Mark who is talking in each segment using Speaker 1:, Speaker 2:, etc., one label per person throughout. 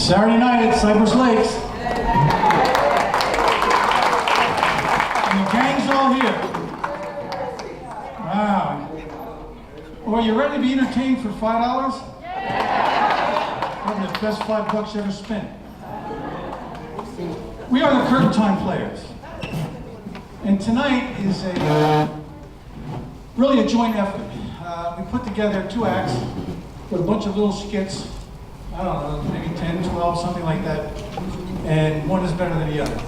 Speaker 1: Saturday night at Cypress Lakes. And the gang's all here. Wow. Well, you ready to be entertained for $5? Probably the best $5 you ever spent. We are the Curtain Time Players. And tonight is really a joint effort. We put together 2 acts with a bunch of little skits. I don't know, maybe 10, 12, something like that. And one is better than the other.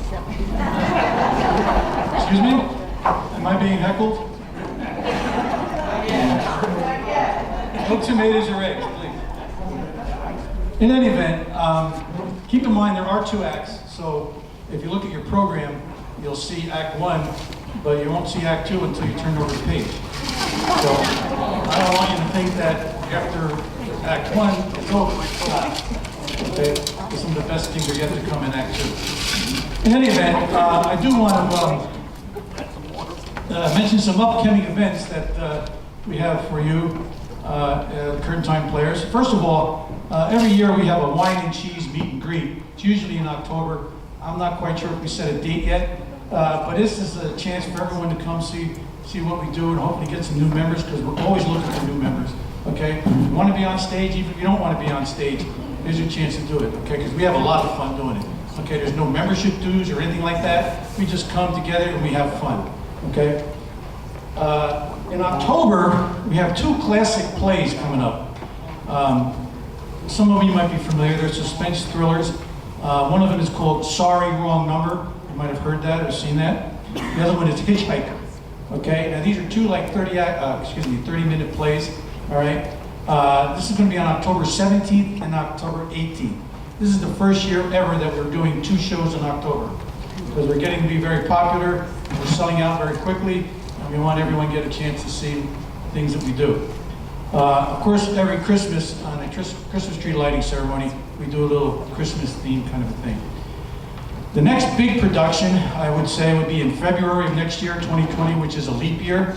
Speaker 1: Excuse me? Am I being heckled? No tomatoes or eggs, please. In any event, keep in mind there are 2 acts. So if you look at your program, you'll see Act 1, but you won't see Act 2 until you turn over the page. So I don't want you to think that after Act 1, it's over. Okay? Some of the best things are yet to come in Act 2. In any event, I do want to mention some upcoming events that we have for you, Curtain Time Players. First of all, every year we have a wine and cheese meet and greet. It's usually in October. I'm not quite sure if we set a date yet, but this is a chance for everyone to come see what we do and hopefully get some new members, because we're always looking for new members. Okay? If you want to be on stage, even if you don't want to be on stage, here's your chance to do it. Okay? Because we have a lot of fun doing it. Okay? There's no membership dues or anything like that. We just come together and we have fun. Okay? In October, we have 2 classic plays coming up. Some of you might be familiar. They're suspense thrillers. One of them is called Sorry, Wrong Number. You might have heard that or seen that. The other one is Hitchhiker. Okay, now these are 2 like 30-minute plays. All right. This is going to be on October 17th and October 18th. This is the first year ever that we're doing 2 shows in October, because we're getting to be very popular. We're selling out very quickly, and we want everyone to get a chance to see things that we do. Of course, every Christmas, on a Christmas tree lighting ceremony, we do a little Christmas theme kind of a thing. The next big production, I would say, would be in February of next year, 2020, which is a leap year.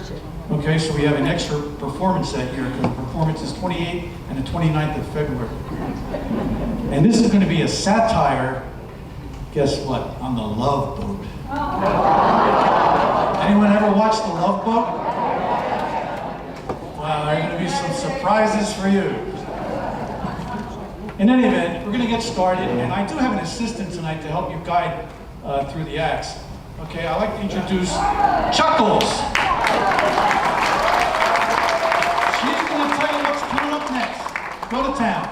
Speaker 1: Okay, so we have an extra performance that year, because the performance is 28th and the 29th of February. And this is going to be a satire, guess what, on the Love Boat. Anyone ever watched The Love Boat? Wow, there are going to be some surprises for you. In any event, we're going to get started, and I do have an assistant tonight to help you guide through the acts. Okay, I'd like to introduce Chuckles. She's going to tell you what's coming up next. Go to town.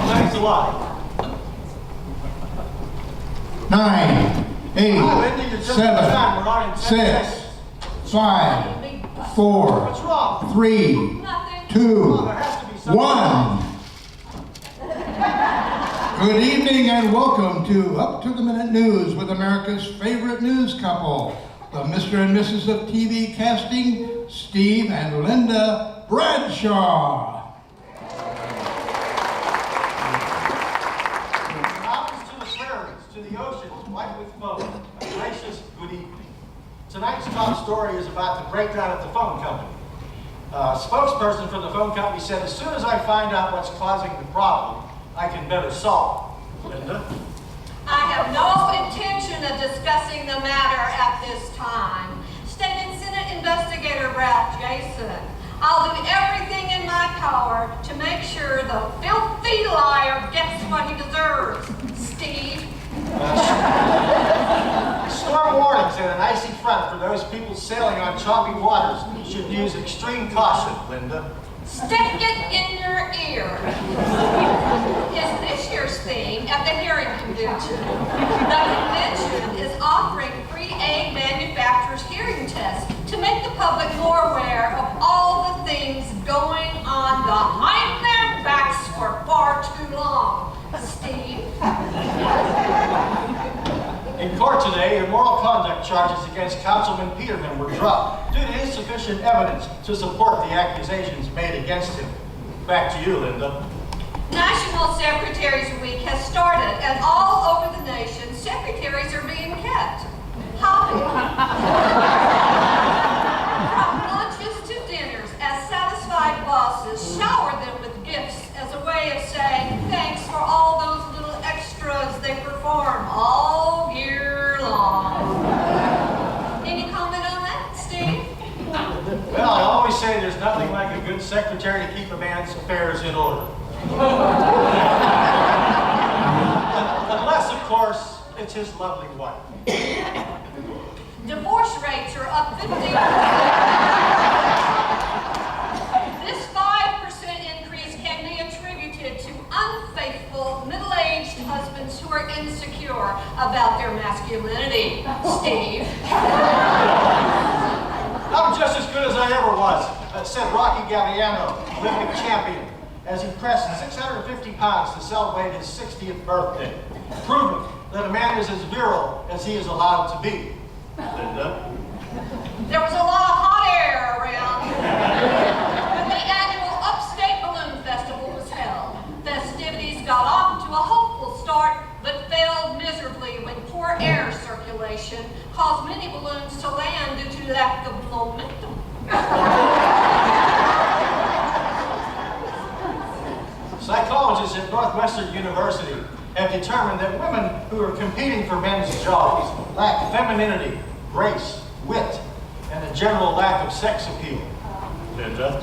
Speaker 2: Thanks a lot.
Speaker 3: 9, 8, 7, 6, 5, 4, 3, 2, 1. Good evening and welcome to Up to the Minute News with America's favorite news couple, the Mr. and Mrs. of TV casting, Steve and Linda Bradshaw.
Speaker 2: To the oceans, white with foam, a gracious good evening. Tonight's top story is about the breakdown at the phone company. A spokesperson from the phone company said, as soon as I find out what's causing the problem, I can better solve it. Linda?
Speaker 4: I have no intention of discussing the matter at this time, stated Senate Investigator Ralph Jason. I'll do everything in my power to make sure the filthy liar gets what he deserves. Steve?
Speaker 2: Storm warnings and an icy front for those people sailing on choppy waters should use extreme caution, Linda.
Speaker 4: Stick it in your ear. Is this year's theme at the hearing convention? The convention is offering free aid manufacturers hearing tests to make the public more aware of all the things going on behind their backs for far too long. Steve?
Speaker 2: In court today, immoral conduct charges against Councilman Peterman were dropped due to insufficient evidence to support the accusations made against him. Back to you, Linda.
Speaker 4: National Secretaries Week has started, and all over the nation, secretaries are being kept happy. From lunches to dinners, as satisfied bosses shower them with gifts as a way of saying thanks for all those little extras they perform all year long. Any comment on that, Steve?
Speaker 2: Well, I always say there's nothing like a good secretary to keep a man's affairs in order. Unless, of course, it's his lovely wife.
Speaker 4: Divorce rates are up 15%. This 5% increase can be attributed to unfaithful, middle-aged husbands who are insecure about their masculinity. Steve?
Speaker 2: I'm just as good as I ever was, said Rocky Gagliano, Olympic champion, as he pressed 650 pounds to celebrate his 60th birthday, proving that a man is as virile as he is allowed to be. Linda?
Speaker 4: There was a lot of hot air around. When the annual Upstate Balloon Festival was held, festivities got off to a hopeful start, but failed miserably when poor air circulation caused many balloons to land due to lack of momentum.
Speaker 2: Psychologists at Northwestern University have determined that women who are competing for men's jobs lack femininity, grace, wit, and a general lack of sex appeal. Linda?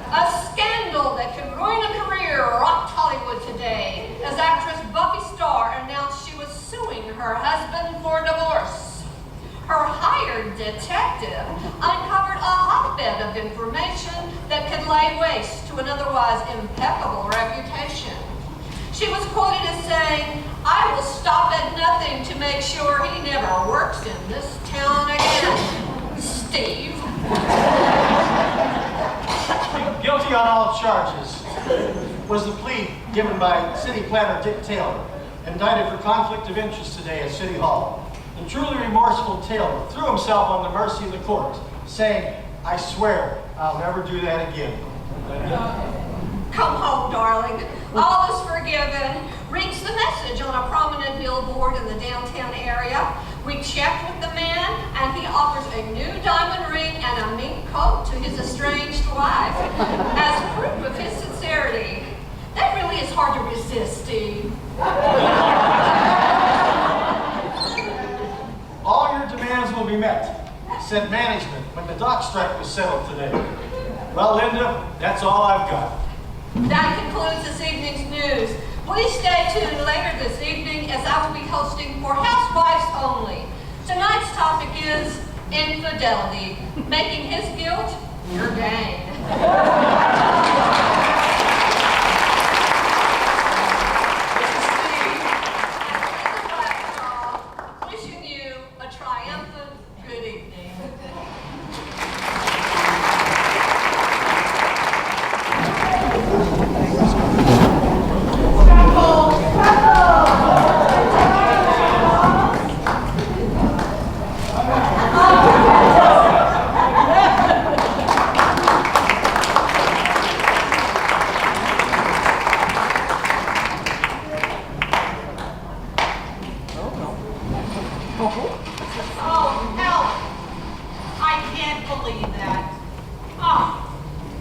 Speaker 4: A scandal that could ruin a career rocked Hollywood today as actress Buffy Starr announced she was suing her husband for divorce. Her hired detective uncovered a hotbed of information that could lay waste to an otherwise impeccable reputation. She was quoted as saying, "I will stop at nothing to make sure he never works in this town again." Steve?
Speaker 2: Guilty on all charges was the plea given by City Planner Dick Taylor, indicted for conflict of interest today at City Hall. The truly remorseful Taylor threw himself on the mercy of the court, saying, "I swear I'll never do that again."
Speaker 4: Come home, darling. All is forgiven. Reads the message on a prominent billboard in the downtown area. We checked with the man, and he offers a new diamond ring and a mink coat to his estranged wife as proof of his sincerity. That really is hard to resist, Steve.
Speaker 2: All your demands will be met, said management when the dock strike was settled today. Well, Linda, that's all I've got.
Speaker 4: That concludes this evening's news. Please stay tuned later this evening as I will be hosting for Housewives Only. Tonight's topic is infidelity, making his guilt your gain. This is Steve, wishing you a triumphant good evening.
Speaker 5: Oh, help! I can't believe that. Oh,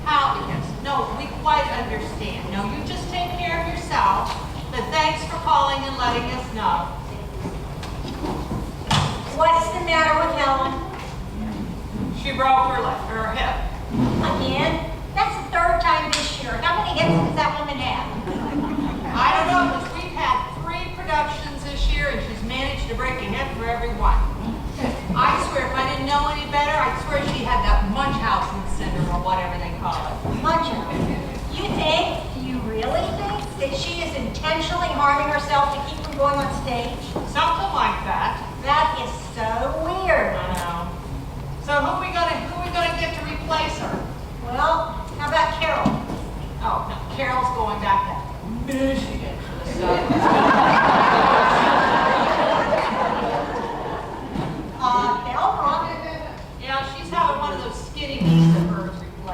Speaker 5: how, yes, no, we quite understand. No, you just take care of yourself, but thanks for calling and letting us know.
Speaker 6: What's the matter with Helen?
Speaker 5: She broke her hip.
Speaker 6: Again? That's the third time this year. How many hips does that woman have?
Speaker 5: I don't know, because we've had 3 productions this year, and she's managed to break a hip for every one. I swear, if I didn't know any better, I'd swear she had that Munchausen syndrome or whatever they call it.
Speaker 6: Munchausen. You really think that she is intentionally harming herself to keep from going on stage?
Speaker 5: Something like that.
Speaker 6: That is so weird.
Speaker 5: I know. So who are we gonna get to replace her?
Speaker 6: Well, how about Carol?
Speaker 5: Oh, no, Carol's going back to Michigan for the summer.
Speaker 6: Thelma.
Speaker 5: Yeah, she's having one of those skinny knees of hers replaced.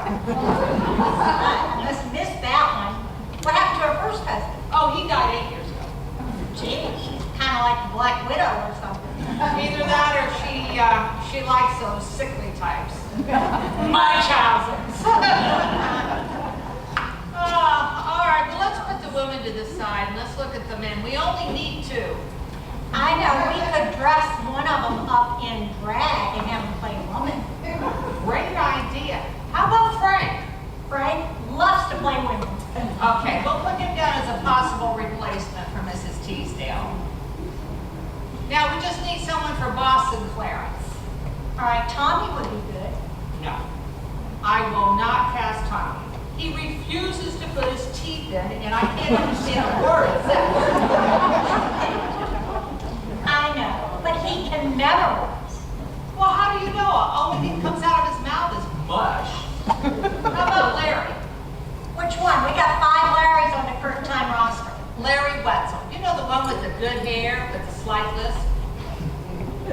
Speaker 6: I must have missed that one. What happened to her first husband?
Speaker 5: Oh, he died 8 years ago.
Speaker 6: Gee, she's kind of like the Black Widow or something.
Speaker 5: Either that or she likes those sickly types. Munchausen's. All right, well, let's put the women to the side and let's look at the men. We only need 2.
Speaker 6: I know, we could dress one of them up in drag and have him play a woman.
Speaker 5: Great idea. How about Frank?
Speaker 6: Frank loves to play women.
Speaker 5: Okay, we'll put him down as a possible replacement for Mrs. Teasdale. Now, we just need someone for Boss and Clarence.
Speaker 6: All right, Tommy would be good.
Speaker 5: No, I will not cast Tommy. He refuses to put his teeth in, and I can't understand a word of that.
Speaker 6: I know, but he can memorize.
Speaker 5: Well, how do you know? Only thing comes out of his mouth is mush. How about Larry?
Speaker 6: Which one? We got 5 Larrys on the current time roster.
Speaker 5: Larry Wetzel. You know the one with the good hair, with the slight lisp?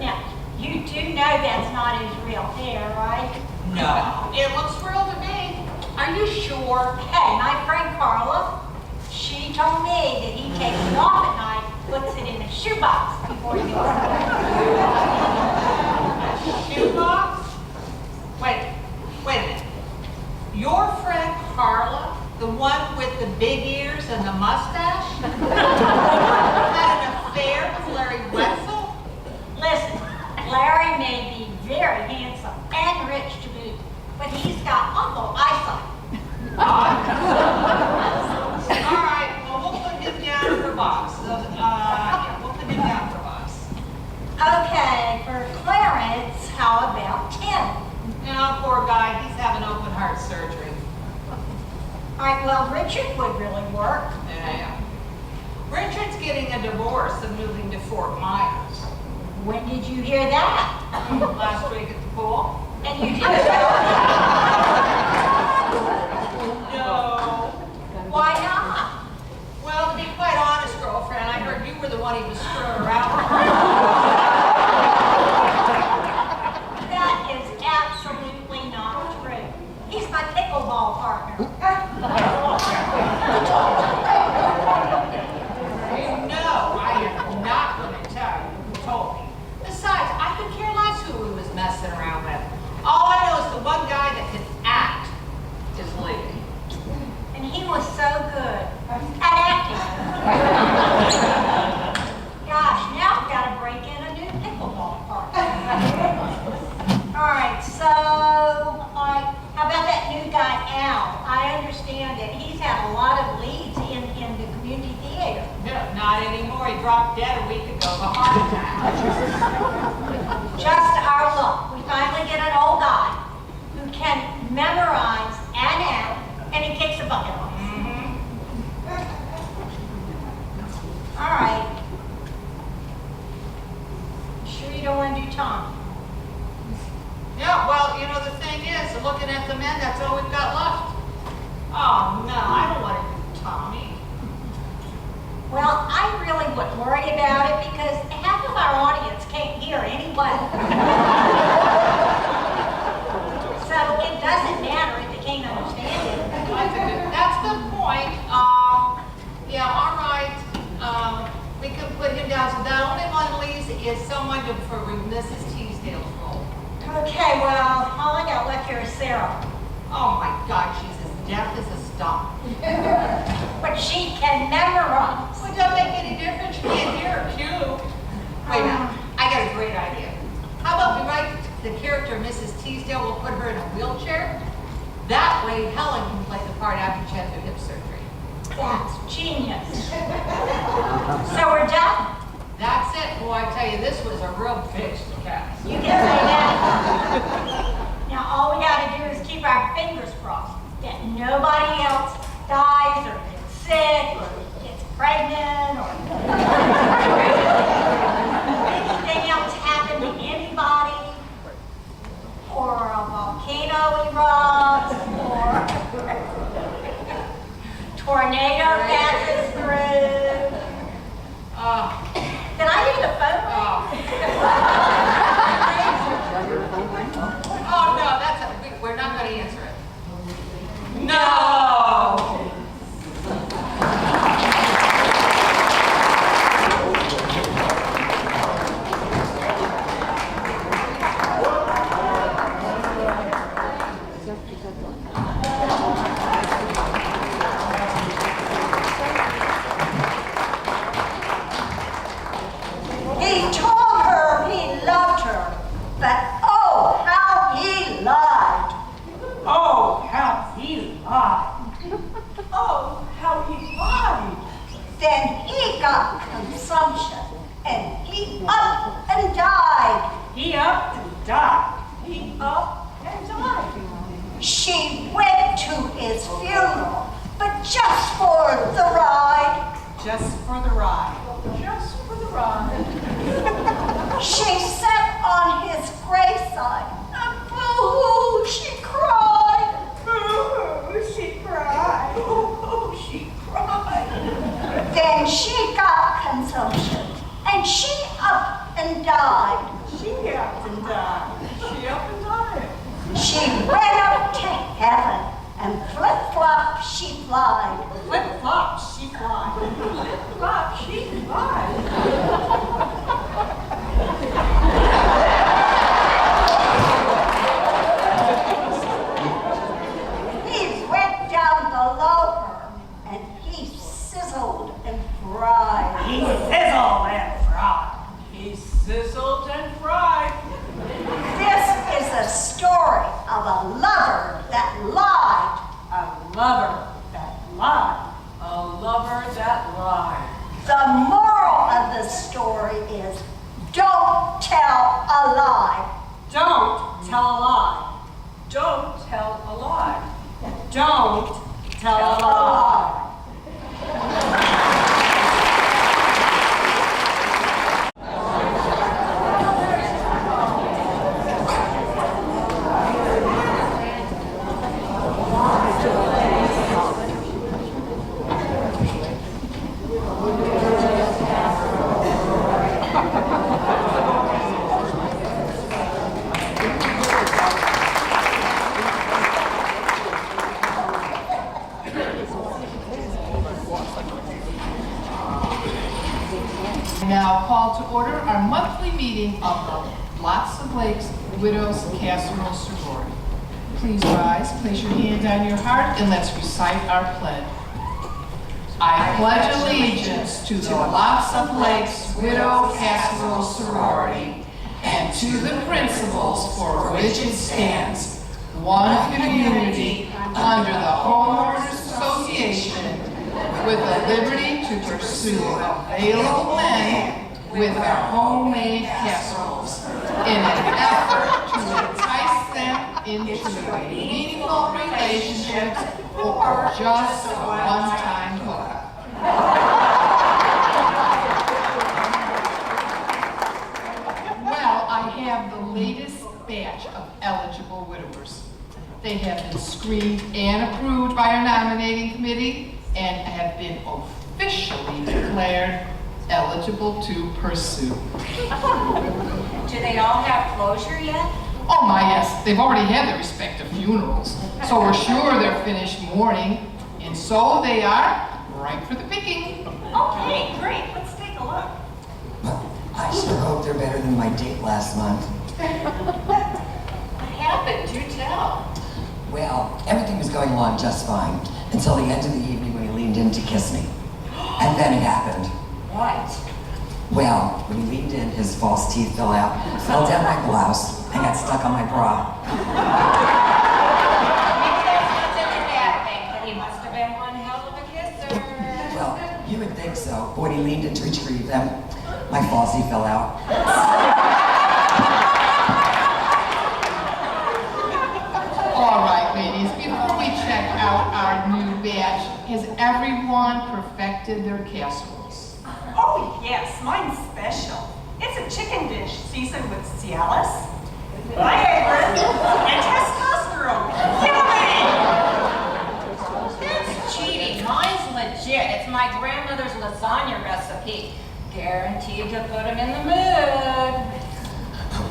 Speaker 6: Now, you do know that's not his real hair, right?
Speaker 5: No. It looks real to me. Are you sure?
Speaker 6: Hey, my friend Carla, she told me that he takes it off at night, puts it in a shoebox before he goes to bed.
Speaker 5: Shoebox? Wait a minute. Your friend Carla, the one with the big ears and the mustache, had an affair with Larry Wetzel?
Speaker 6: Listen, Larry may be very handsome and rich to boot, but he's got awful eyesight.
Speaker 5: All right, well, we'll put him down for boss. Yeah, we'll put him down for boss.
Speaker 6: Okay, for Clarence, how about Tim?
Speaker 5: Now, poor guy, he's having open heart surgery.
Speaker 6: All right, well, Richard would really work.
Speaker 5: Yeah. Richard's getting a divorce and moving to Fort Myers.
Speaker 6: When did you hear that?
Speaker 5: Last week at the pool.
Speaker 6: And you didn't tell me?
Speaker 5: No.
Speaker 6: Why not?
Speaker 5: Well, to be quite honest, girlfriend, I heard you were the one he was screwing around with.
Speaker 6: That is absolutely not true. He's my pickleball partner.
Speaker 5: You know I am not going to tell you who told me. Besides, I could care less who he was messing around with. All I know is the one guy that can act is leaving.
Speaker 6: And he was so good at acting. Gosh, now I've got to break in a new pickleball partner. All right, so how about that new guy, Al? I understand that he's had a lot of leads in the community theater.
Speaker 5: No, not anymore. He dropped dead a week ago of a heart attack.
Speaker 6: Just our luck. We finally get an old guy who can memorize and act, and he kicks a bucket on us. All right. Sure you don't want to do Tom?
Speaker 5: Yeah, well, you know, the thing is, looking at the men, that's all we've got left. Oh, no, I don't want to do Tommy.
Speaker 6: Well, I really wouldn't worry about it because half of our audience can't hear anyway. So it doesn't matter if they can't understand it.
Speaker 5: That's the point. Yeah, all right. We could put him down. So the only one leaves is someone for Mrs. Teasdale's role.
Speaker 6: Okay, well, all I got left here is Sarah.
Speaker 5: Oh my God, she's as deaf as a stump.
Speaker 6: But she can memorize.
Speaker 5: Well, it doesn't make any difference. You can't hear her cue. Wait a minute. I got a great idea. How about we write the character Mrs. Teasdale, we'll put her in a wheelchair? That way Helen can play the part after she had her hip surgery.
Speaker 6: That's genius. So we're done?
Speaker 5: That's it. Boy, I tell you, this was a real bitch to cast.
Speaker 6: You can say that. Now all we gotta do is keep our fingers crossed that nobody else dies or gets sick or gets pregnant or anything else happen to anybody, or a volcano erupts, or tornado passes through. Did I hear the phone ring?
Speaker 5: Oh, no, we're not going to answer it.
Speaker 6: He told her he loved her, but oh, how he lied.
Speaker 7: Oh, how he lied. Oh, how he lied.
Speaker 6: Then he got consumption, and he up and died.
Speaker 7: He up and died. He up and died.
Speaker 6: She went to his funeral, but just for the ride.
Speaker 7: Just for the ride. Just for the ride.
Speaker 6: She sat on his graveside, and boo-hoo, she cried.
Speaker 7: Boo-hoo, she cried. Boo-hoo, she cried.
Speaker 6: Then she got consumption, and she up and died.
Speaker 7: She up and died. She up and died.
Speaker 6: She went up to heaven, and flip-flop she flied.
Speaker 7: Flip-flop, she flied. Flip-flop, she flied.
Speaker 6: He went down below her, and he sizzled and fried.
Speaker 7: He sizzled and fried. He sizzled and fried.
Speaker 6: This is a story of a lover that lied.
Speaker 7: A lover that lied. A lover that lied.
Speaker 6: The moral of the story is don't tell a lie.
Speaker 7: Don't tell a lie. Don't tell a lie. Don't tell a lie.
Speaker 8: Now call to order our monthly meeting of the Lots of Lakes Widows Casserole Sorority. Please rise, place your hand on your heart, and let's recite our pledge. I pledge allegiance to the Lots of Lakes Widow Casserole Sorority and to the principles for which it stands, one community under the Homeowners Association, with the liberty to pursue available men with our homemade casseroles in an effort to entice them into meaningful relationships or just a one-time hookup. Well, I have the latest batch of eligible widowers. They have been screened and approved by our nominating committee and have been officially declared eligible to pursue.
Speaker 6: Do they all have closure yet?
Speaker 8: Oh my, yes, they've already had their respective funerals, so we're sure they're finished mourning, and so they are ripe for the picking.
Speaker 6: Okay, great. Let's take a look.
Speaker 9: I sure hope they're better than my date last month.
Speaker 6: What happened? Do tell.
Speaker 9: Well, everything was going along just fine until the end of the evening when he leaned in to kiss me. And then it happened.
Speaker 6: What?
Speaker 9: Well, when he leaned in, his false teeth fell out, fell down my blouse, and got stuck on my bra.
Speaker 6: He must have been one hell of a kisser.
Speaker 9: Well, you would think so, but when he leaned in to retrieve them, my falsie fell out.
Speaker 8: All right, ladies, before we check out our new batch, has everyone perfected their casseroles?
Speaker 7: Oh, yes, mine's special. It's a chicken dish seasoned with Cialis, Viagra, and testosterone. Yummy!
Speaker 4: That's cheating. Mine's legit. It's my grandmother's lasagna recipe. Guaranteed to put him in the mood.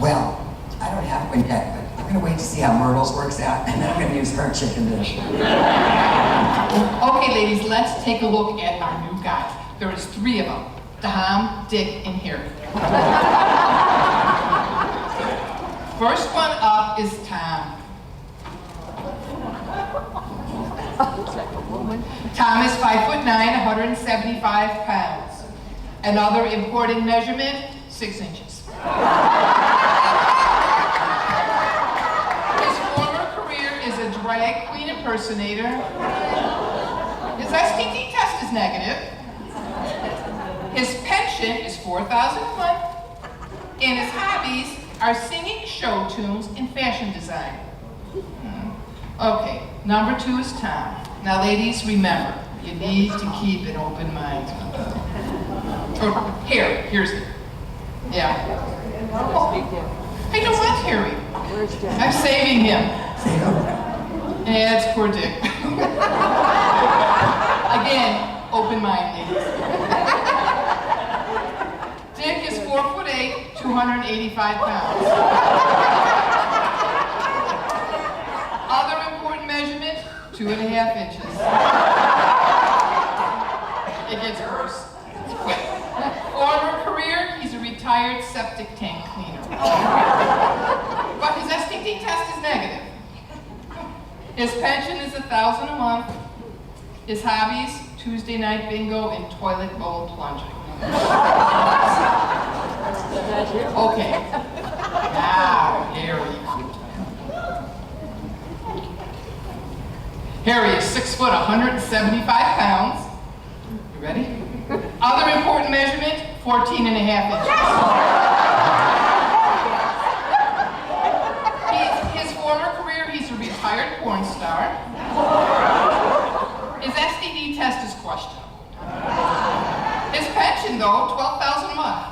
Speaker 9: Well, I don't have one yet, but I'm gonna wait to see how Myrtle's works out, and then I'm gonna use her chicken dish.
Speaker 8: Okay, ladies, let's take a look at our new guys. There is 3 of them, Tom, Dick, and Harry. First one up is Tom. Tom is 5'9", 175 pounds. Another important measurement, 6 inches. His former career is a drag queen impersonator. His STD test is negative. His pension is $4,000 a month. And his hobbies are singing show tunes and fashion design. Okay, number 2 is Tom. Now ladies, remember, you need to keep an open mind. Oh, here's it. Yeah. I don't want Harry. I'm saving him. Yeah, it's poor Dick. Again, open mind, ladies. Dick is 4'8", 285 pounds. Other important measurement, 2.5 inches. It gets worse. Former career, he's a retired septic tank cleaner. But his STD test is negative. His pension is $1,000 a month. His hobbies, Tuesday night bingo and toilet bowl plunging. Okay. Now, Harry. Harry is 6 foot, 175 pounds. You ready? Other important measurement, 14.5 inches. His former career, he's a retired porn star. His STD test is questionable. His pension, though, $12,000 a month.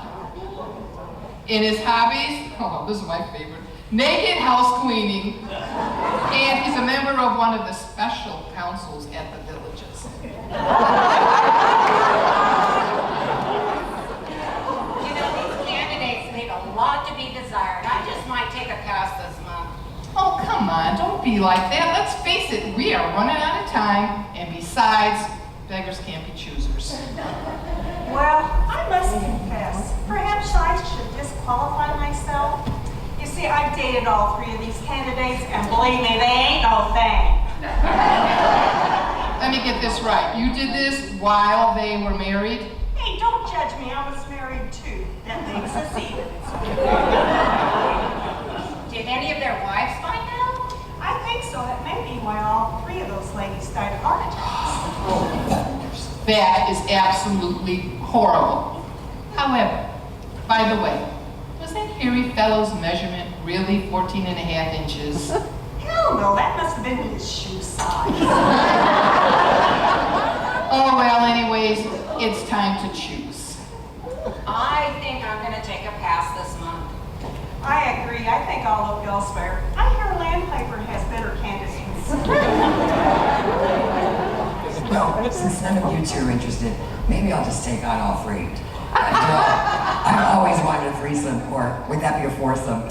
Speaker 8: In his hobbies, oh, this is my favorite, naked house cleaning. And he's a member of one of the special councils at the villages.
Speaker 6: These candidates leave a lot to be desired. I just might take a pass this month.
Speaker 8: Oh, come on, don't be like that. Let's face it, we are running out of time. And besides, beggars can't be choosers.
Speaker 7: Well, I must confess, perhaps I should disqualify myself. You see, I've dated all 3 of these candidates, and believe me, they ain't no thing.
Speaker 8: Let me get this right. You did this while they were married?
Speaker 7: Hey, don't judge me. I was married too. That makes us even.
Speaker 6: Did any of their wives find out?
Speaker 7: I think so. That may be why all 3 of those ladies died of heart attacks.
Speaker 8: That is absolutely horrible. However, by the way, was that hairy fellow's measurement really 14.5 inches?
Speaker 7: Hell no, that must have been his shoe size.
Speaker 8: Oh, well, anyways, it's time to choose.
Speaker 6: I think I'm going to take a pass this month.
Speaker 7: I agree. I think I'll look elsewhere. I hear Landpiper has better candidates.
Speaker 9: Well, since none of you 2 are interested, maybe I'll just take on all 3. I've always wanted a threesome, or would that be a foursome?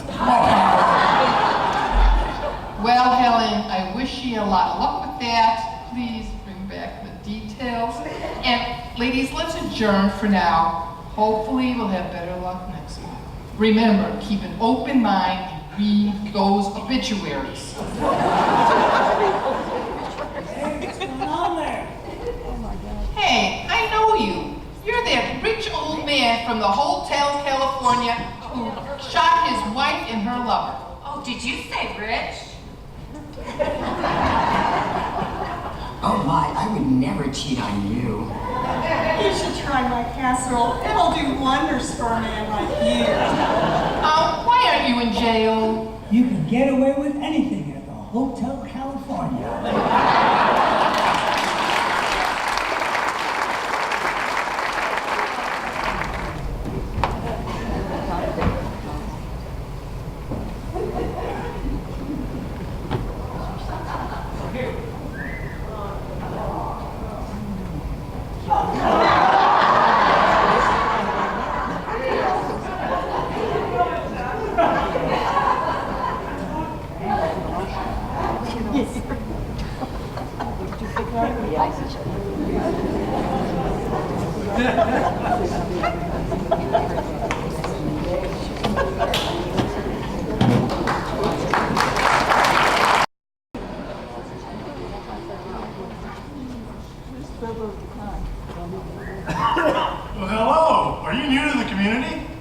Speaker 8: Well, Helen, I wish you a lot of luck with that. Please bring back the details. And ladies, let's adjourn for now. Hopefully we'll have better luck next month. Remember, keep an open mind and read those obituaries. Hey, I know you. You're that rich old man from the Hotel California who shot his wife and her lover.
Speaker 6: Oh, did you say rich?
Speaker 9: Oh my, I would never cheat on you.
Speaker 7: You should try my casserole. It'll do wonders for a man like you.
Speaker 8: Why aren't you in jail?
Speaker 10: You can get away with anything at the Hotel California.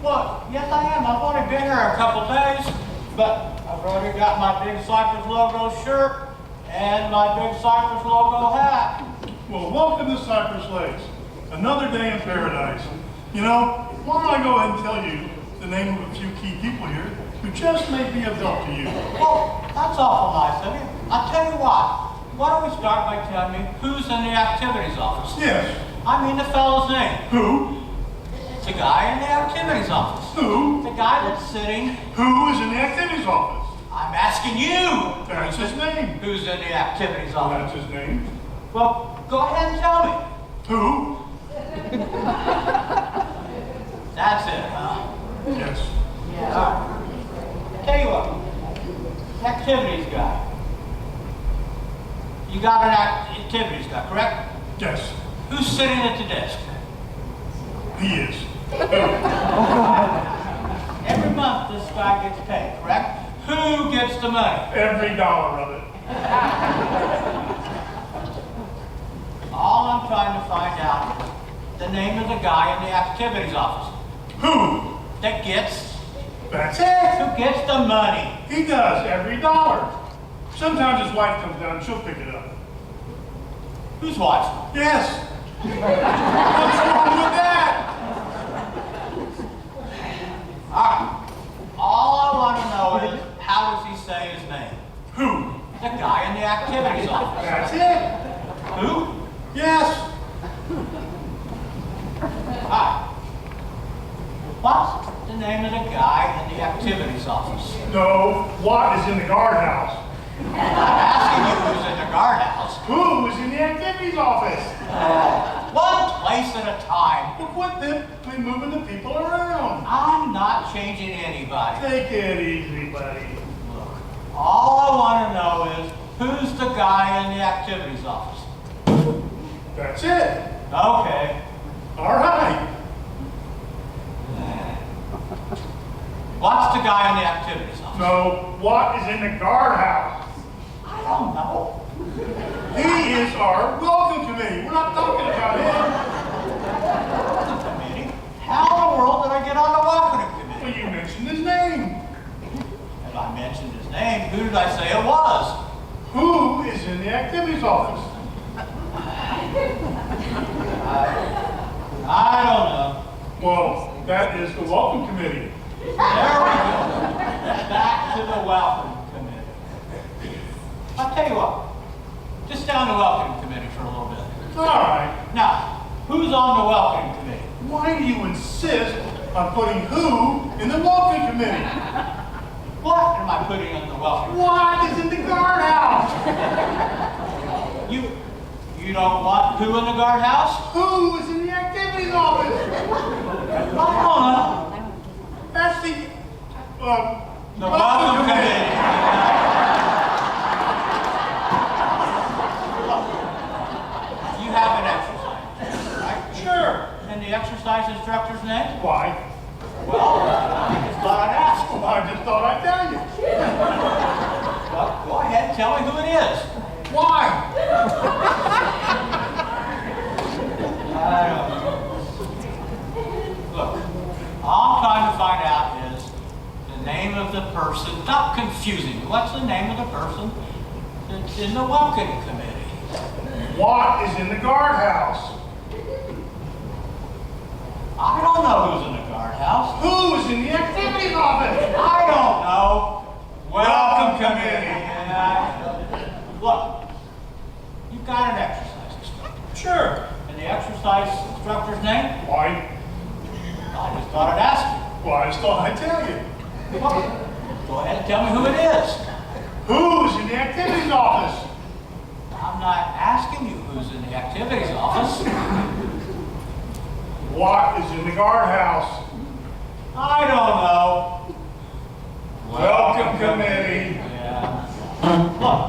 Speaker 2: Well, yes I am. I've only been here a couple days, but I've already got my big Cypress logo shirt and my big Cypress logo hat.
Speaker 11: Well, welcome to Cypress Lakes. Another day in paradise. You know, why don't I go ahead and tell you the name of a few key people here who just may be of help to you.
Speaker 2: Well, that's awful nice of you. I'll tell you what. Why don't we start by telling me who's in the activities office?
Speaker 11: Yes.
Speaker 2: I mean the fellow's name.
Speaker 11: Who?
Speaker 2: It's the guy in the activities office.
Speaker 11: Who?
Speaker 2: The guy that's sitting.
Speaker 11: Who is in the activities office?
Speaker 2: I'm asking you.
Speaker 11: That's his name.
Speaker 2: Who's in the activities office?
Speaker 11: That's his name.
Speaker 2: Well, go ahead and tell me.
Speaker 11: Who?
Speaker 2: That's it, huh?
Speaker 11: Yes.
Speaker 2: Yeah. All right. Tell you what. Activities guy. You got an activities guy, correct?
Speaker 11: Yes.
Speaker 2: Who's sitting at the desk?
Speaker 11: He is.
Speaker 2: Every month this guy gets paid, correct? Who gets the money?
Speaker 11: Every dollar of it.
Speaker 2: All I'm trying to find out is the name of the guy in the activities office.
Speaker 11: Who?
Speaker 2: That gets?
Speaker 11: That's it.
Speaker 2: Who gets the money?
Speaker 11: He does, every dollar. Sometimes his wife comes down and she'll pick it up.
Speaker 2: Whose wife?
Speaker 11: Yes. What's wrong with that?
Speaker 2: All I want to know is, how does he say his name?
Speaker 11: Who?
Speaker 2: The guy in the activities office.
Speaker 11: That's it.
Speaker 2: Who?
Speaker 11: Yes.
Speaker 2: What's the name of the guy in the activities office?
Speaker 11: No, what is in the guardhouse?
Speaker 2: I'm asking you who's in the guardhouse.
Speaker 11: Who is in the activities office?
Speaker 2: One place at a time.
Speaker 11: Well, quit moving the people around.
Speaker 2: I'm not changing anybody.
Speaker 11: Take it easy, buddy.
Speaker 2: Look, all I want to know is, who's the guy in the activities office?
Speaker 11: That's it.
Speaker 2: Okay.
Speaker 11: All right.
Speaker 2: What's the guy in the activities office?
Speaker 11: So, what is in the guardhouse?
Speaker 2: I don't know.
Speaker 11: He is our welcome committee. We're not talking about him.
Speaker 2: Committee? How in the world did I get on the welcoming committee?
Speaker 11: Well, you mentioned his name.
Speaker 2: If I mentioned his name, who did I say it was?
Speaker 11: Who is in the activities office?
Speaker 2: I don't know.
Speaker 11: Well, that is the welcome committee.
Speaker 2: There we go. Back to the welcome committee. I'll tell you what. Just stay on the welcome committee for a little bit.
Speaker 11: All right.
Speaker 2: Now, who's on the welcome committee?
Speaker 11: Why do you insist on putting who in the welcome committee?
Speaker 2: What am I putting on the welcome?
Speaker 11: What is in the guardhouse?
Speaker 2: You don't want who in the guardhouse?
Speaker 11: Who is in the activities office?
Speaker 2: I don't know.
Speaker 11: That's the
Speaker 2: welcome committee. You have an exercise, right?
Speaker 11: Sure.
Speaker 2: And the exercise instructor's name?
Speaker 11: Why?
Speaker 2: Well, I just thought I'd ask.
Speaker 11: Well, I just thought I'd tell you.
Speaker 2: Well, go ahead and tell me who it is.
Speaker 11: Why?
Speaker 2: I don't know. Look, all I'm trying to find out is the name of the person. Stop confusing me. What's the name of the person that's in the welcoming committee?
Speaker 11: What is in the guardhouse?
Speaker 2: I don't know who's in the guardhouse.
Speaker 11: Who is in the activities office?
Speaker 2: I don't know.
Speaker 11: Welcome committee.
Speaker 2: Yeah. Look, you've got an exercise instructor.
Speaker 11: Sure.
Speaker 2: And the exercise instructor's name?
Speaker 11: Why?
Speaker 2: I just thought I'd ask you.
Speaker 11: Well, I just thought I'd tell you.
Speaker 2: Well, go ahead and tell me who it is.
Speaker 11: Who's in the activities office?
Speaker 2: I'm not asking you who's in the activities office.
Speaker 11: What is in the guardhouse?
Speaker 2: I don't know.
Speaker 11: Welcome committee.
Speaker 2: Yeah. Look,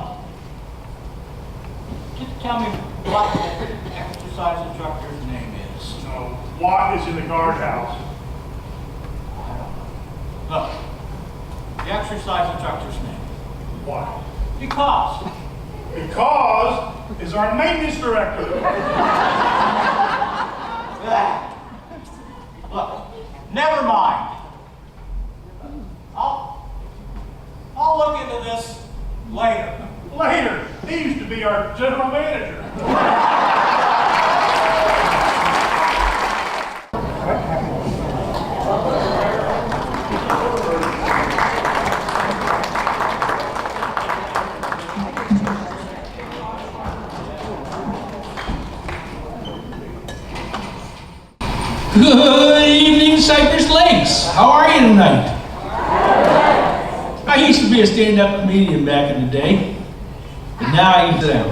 Speaker 2: just tell me what the exercise instructor's name is.
Speaker 11: No. What is in the guardhouse?
Speaker 2: I don't know. Look, the exercise instructor's name.
Speaker 11: Why?
Speaker 2: Because.
Speaker 11: Because is our maintenance director.
Speaker 2: Look, never mind.
Speaker 11: be our general manager.
Speaker 12: Good evening, Cypress Lakes. How are you tonight? I used to be a stand-up comedian back in the day, but now I sit down.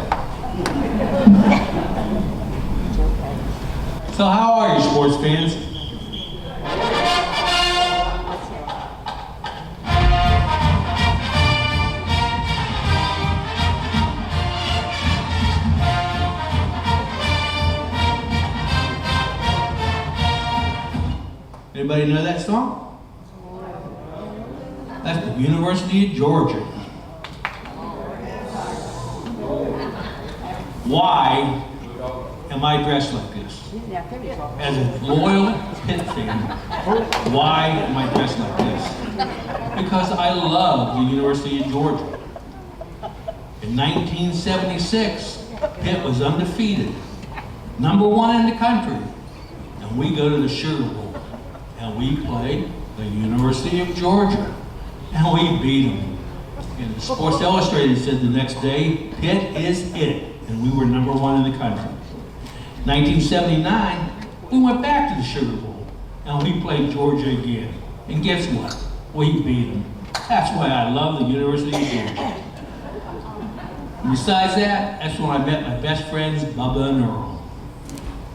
Speaker 12: So how are you, sports fans? Anybody know that song? That's the University of Georgia. Why am I dressed like this? As a loyal Pitt fan, why am I dressed like this? Because I love the University of Georgia. In 1976, Pitt was undefeated, #1 in the country, and we go to the Sugar Bowl. And we played the University of Georgia, and we beat them. And the Sports Illustrated said the next day, Pitt is it, and we were #1 in the country. 1979, we went back to the Sugar Bowl, and we played Georgia again. And guess what? We beat them. That's why I love the University of Georgia. And besides that, that's when I met my best friends, Bubba and Earl.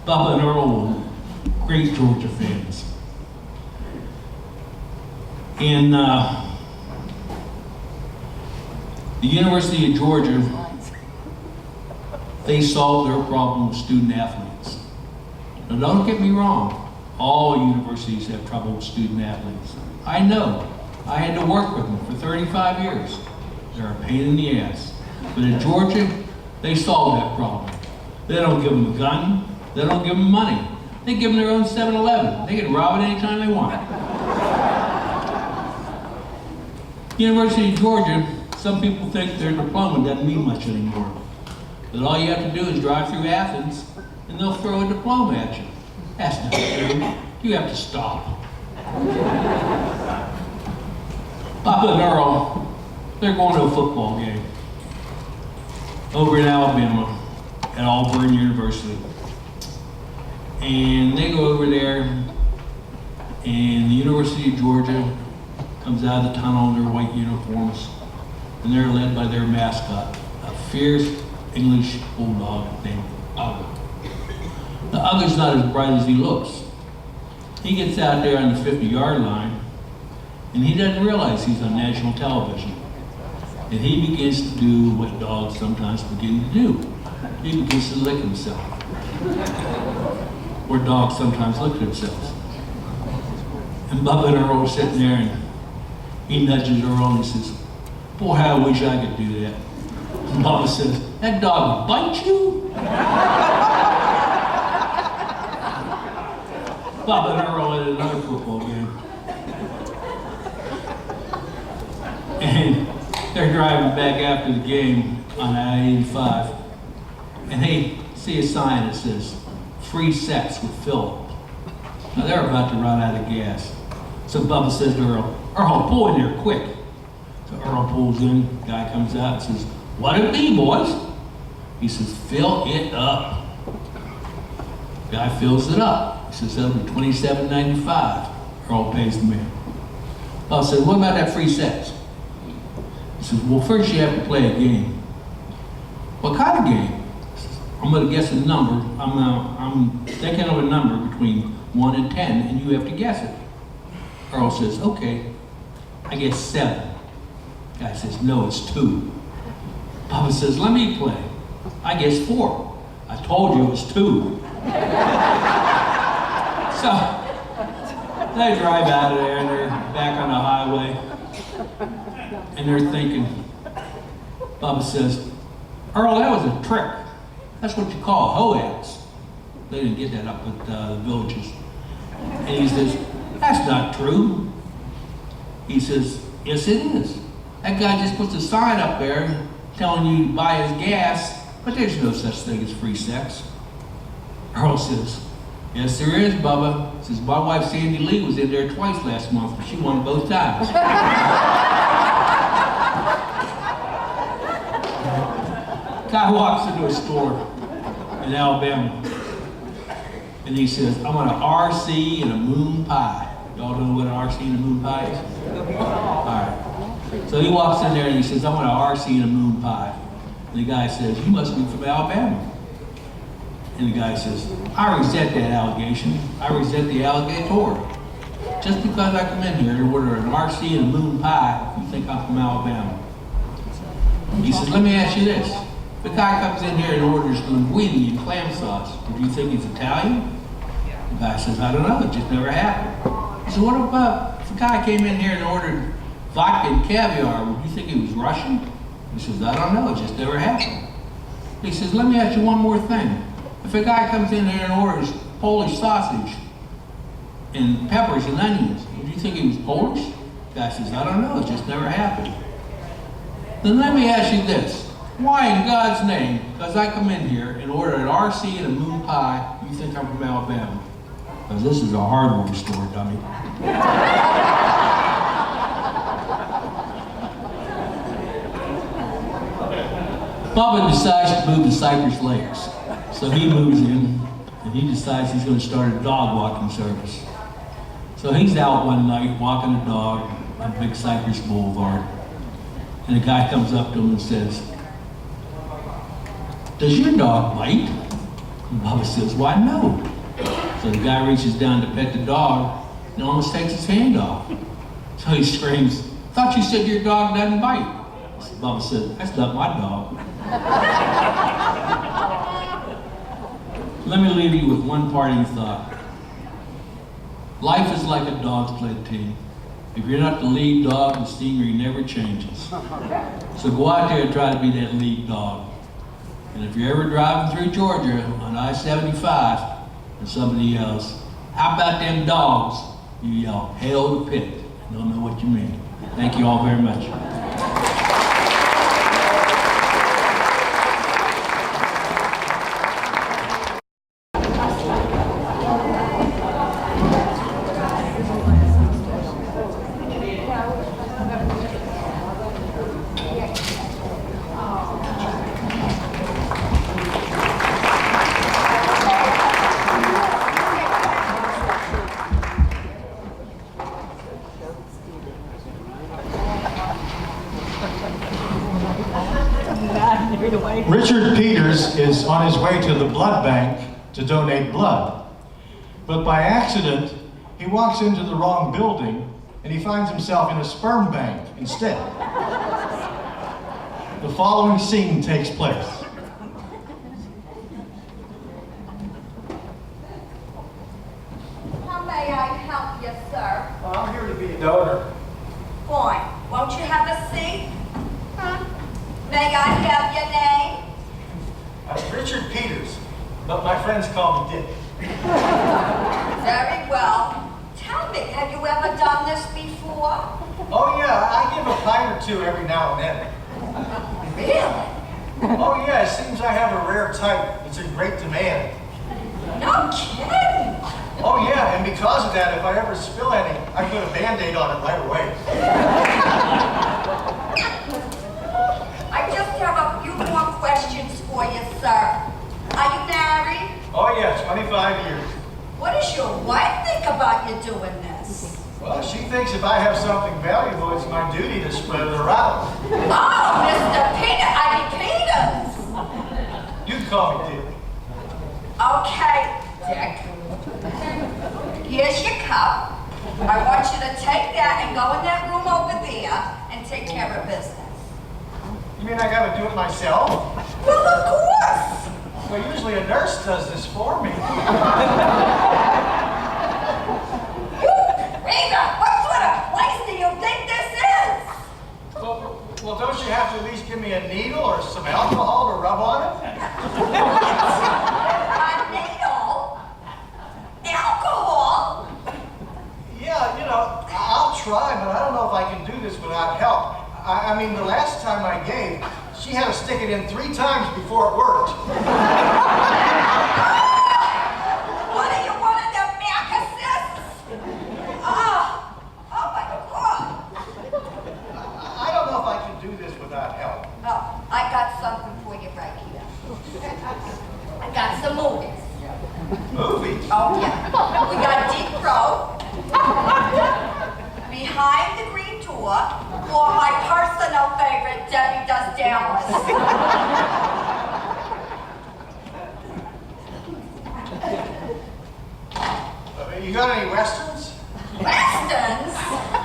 Speaker 12: Bubba and Earl were great Georgia fans. In the University of Georgia, they solved their problem with student athletes. Now don't get me wrong, all universities have trouble with student athletes. I know, I had to work with them for 35 years. They're a pain in the ass. But in Georgia, they solved that problem. They don't give them a gun, they don't give them money. They give them their own 7-Eleven. They can rob it anytime they want. University of Georgia, some people think their diploma doesn't mean much anymore. But all you have to do is drive through Athens and they'll throw a diploma at you. That's not true. You have to stop. Papa and Earl, they're going to a football game over in Alabama at Auburn University. And they go over there and the University of Georgia comes out of the tunnel in their white uniforms, and they're led by their mascot, a fierce English bulldog named Ugg. The Ugg's not as bright as he looks. He gets out there on the 50-yard line, and he doesn't realize he's on national television. And he begins to do what dogs sometimes begin to do. He begins to lick himself. Or dogs sometimes lick themselves. And Bubba and Earl are sitting there, and he nudges Earl and he says, "Boy, I wish I could do that." And Bubba says, "That dog bite you?" Bubba and Earl at another football game. And they're driving back after the game on I-85. And they see a sign that says, "Free sex with Philip." Now they're about to run out of gas. So Bubba says to Earl, "Earl, pull in there quick." So Earl pulls in, guy comes out and says, "What'd it be, boys?" He says, "Fill it up." Guy fills it up. He says, "That'll be $27.95. Earl pays the man. Bubba says, "What about that free sex?" He says, "Well, first you have to play a game." "What kind of game?" "I'm gonna guess a number. I'm thinking of a number between 1 and 10, and you have to guess it." Earl says, "Okay, I guess 7. Guy says, "No, it's 2. Bubba says, "Let me play. I guess 4. I told you it was 2. So they drive out of there and they're back on the highway and they're thinking. Bubba says, "Earl, that was a trick. That's what you call hoax." They didn't get that up at the villages. And he says, "That's not true." He says, "Yes, it is. That guy just puts a sign up there telling you to buy his gas, but there's no such thing as free sex. Earl says, yes, there is, Bubba. Says, my wife Sandy Lee was in there twice last month, but she won both times. Guy walks into a store in Alabama, and he says, I want an RC and a moon pie. Y'all know what an RC and a moon pie is? All right. So he walks in there and he says, I want an RC and a moon pie. And the guy says, you must be from Alabama. And the guy says, I resent that allegation. I resent the alligator. Just because I come in here to order an RC and a moon pie, you think I'm from Alabama. He says, let me ask you this. The guy comes in here and orders linguine and clam sauce. Would you think he's Italian? The guy says, I don't know, it just never happened. He says, what about if a guy came in here and ordered vodka and caviar, would you think he was Russian? He says, I don't know, it just never happened. He says, let me ask you one more thing. If a guy comes in here and orders Polish sausage and peppers and onions, would you think he was Polish? The guy says, I don't know, it just never happened. Then let me ask you this. Why in God's name, because I come in here and order an RC and a moon pie, you think I'm from Alabama? Because this is a hardware store, dummy. Bubba decides to move to Cypress Lakes. So he moves in, and he decides he's going to start a dog walking service. So he's out one night walking a dog on Big Cypress Boulevard. And a guy comes up to him and says, does your dog bite? And Bubba says, why no? So the guy reaches down to pet the dog and almost takes his hand off. So he screams, thought you said your dog doesn't bite. So Bubba said, that's not my dog. Let me leave you with one parting thought. Life is like a dog's sled team. If you're not the lead dog, the scenery never changes. So go out there and try to be that lead dog. And if you're ever driving through Georgia on I-75 and somebody yells, how about them dogs? You yell, hail the pit. I don't know what you mean. Thank you all very much.
Speaker 2: Richard Peters is on his way to the blood bank to donate blood. But by accident, he walks into the wrong building and he finds himself in a sperm bank instead. The following scene takes place.
Speaker 4: How may I help you, sir?
Speaker 2: Well, I'm here to be a donor.
Speaker 4: Fine. Won't you have a seat? May I have your name?
Speaker 2: Richard Peters, but my friends call me Dick.
Speaker 4: Very well. Tell me, have you ever done this before?
Speaker 2: Oh yeah, I give a pint or two every now and then.
Speaker 4: Really?
Speaker 2: Oh yeah, it seems I have a rare type that's in great demand.
Speaker 4: No kidding.
Speaker 2: Oh yeah, and because of that, if I ever spill any, I put a Band-Aid on it right away.
Speaker 4: I just have a few more questions for you, sir. Are you married?
Speaker 2: Oh yeah, 25 years.
Speaker 4: What does your wife think about you doing this?
Speaker 2: Well, she thinks if I have something valuable, it's my duty to spread it around.
Speaker 4: Oh, Mr. Peters.
Speaker 2: You can call me Dick.
Speaker 4: Okay, Dick. Here's your cup. I want you to take that and go in that room over there and take care of business.
Speaker 2: You mean I gotta do it myself?
Speaker 4: Well, of course.
Speaker 2: Well, usually a nurse does this for me.
Speaker 4: Rita, what sort of place do you think this is?
Speaker 2: Well, don't you have to at least give me a needle or some alcohol to rub on it?
Speaker 4: A needle? Alcohol?
Speaker 2: Yeah, you know, I'll try, but I don't know if I can do this without help. I mean, the last time I gave, She had to stick it in 3 times before it worked.
Speaker 6: What are you, one of them macassists? Oh my God.
Speaker 2: I don't know if I can do this without help.
Speaker 6: Oh, I got something for you right here. I got some movies.
Speaker 2: Movies?
Speaker 6: Oh, yeah. We got Deep Row, Behind the Green Door, or my personal favorite, Debbie Does Dallas.
Speaker 2: You got any westerns?
Speaker 6: Westerns?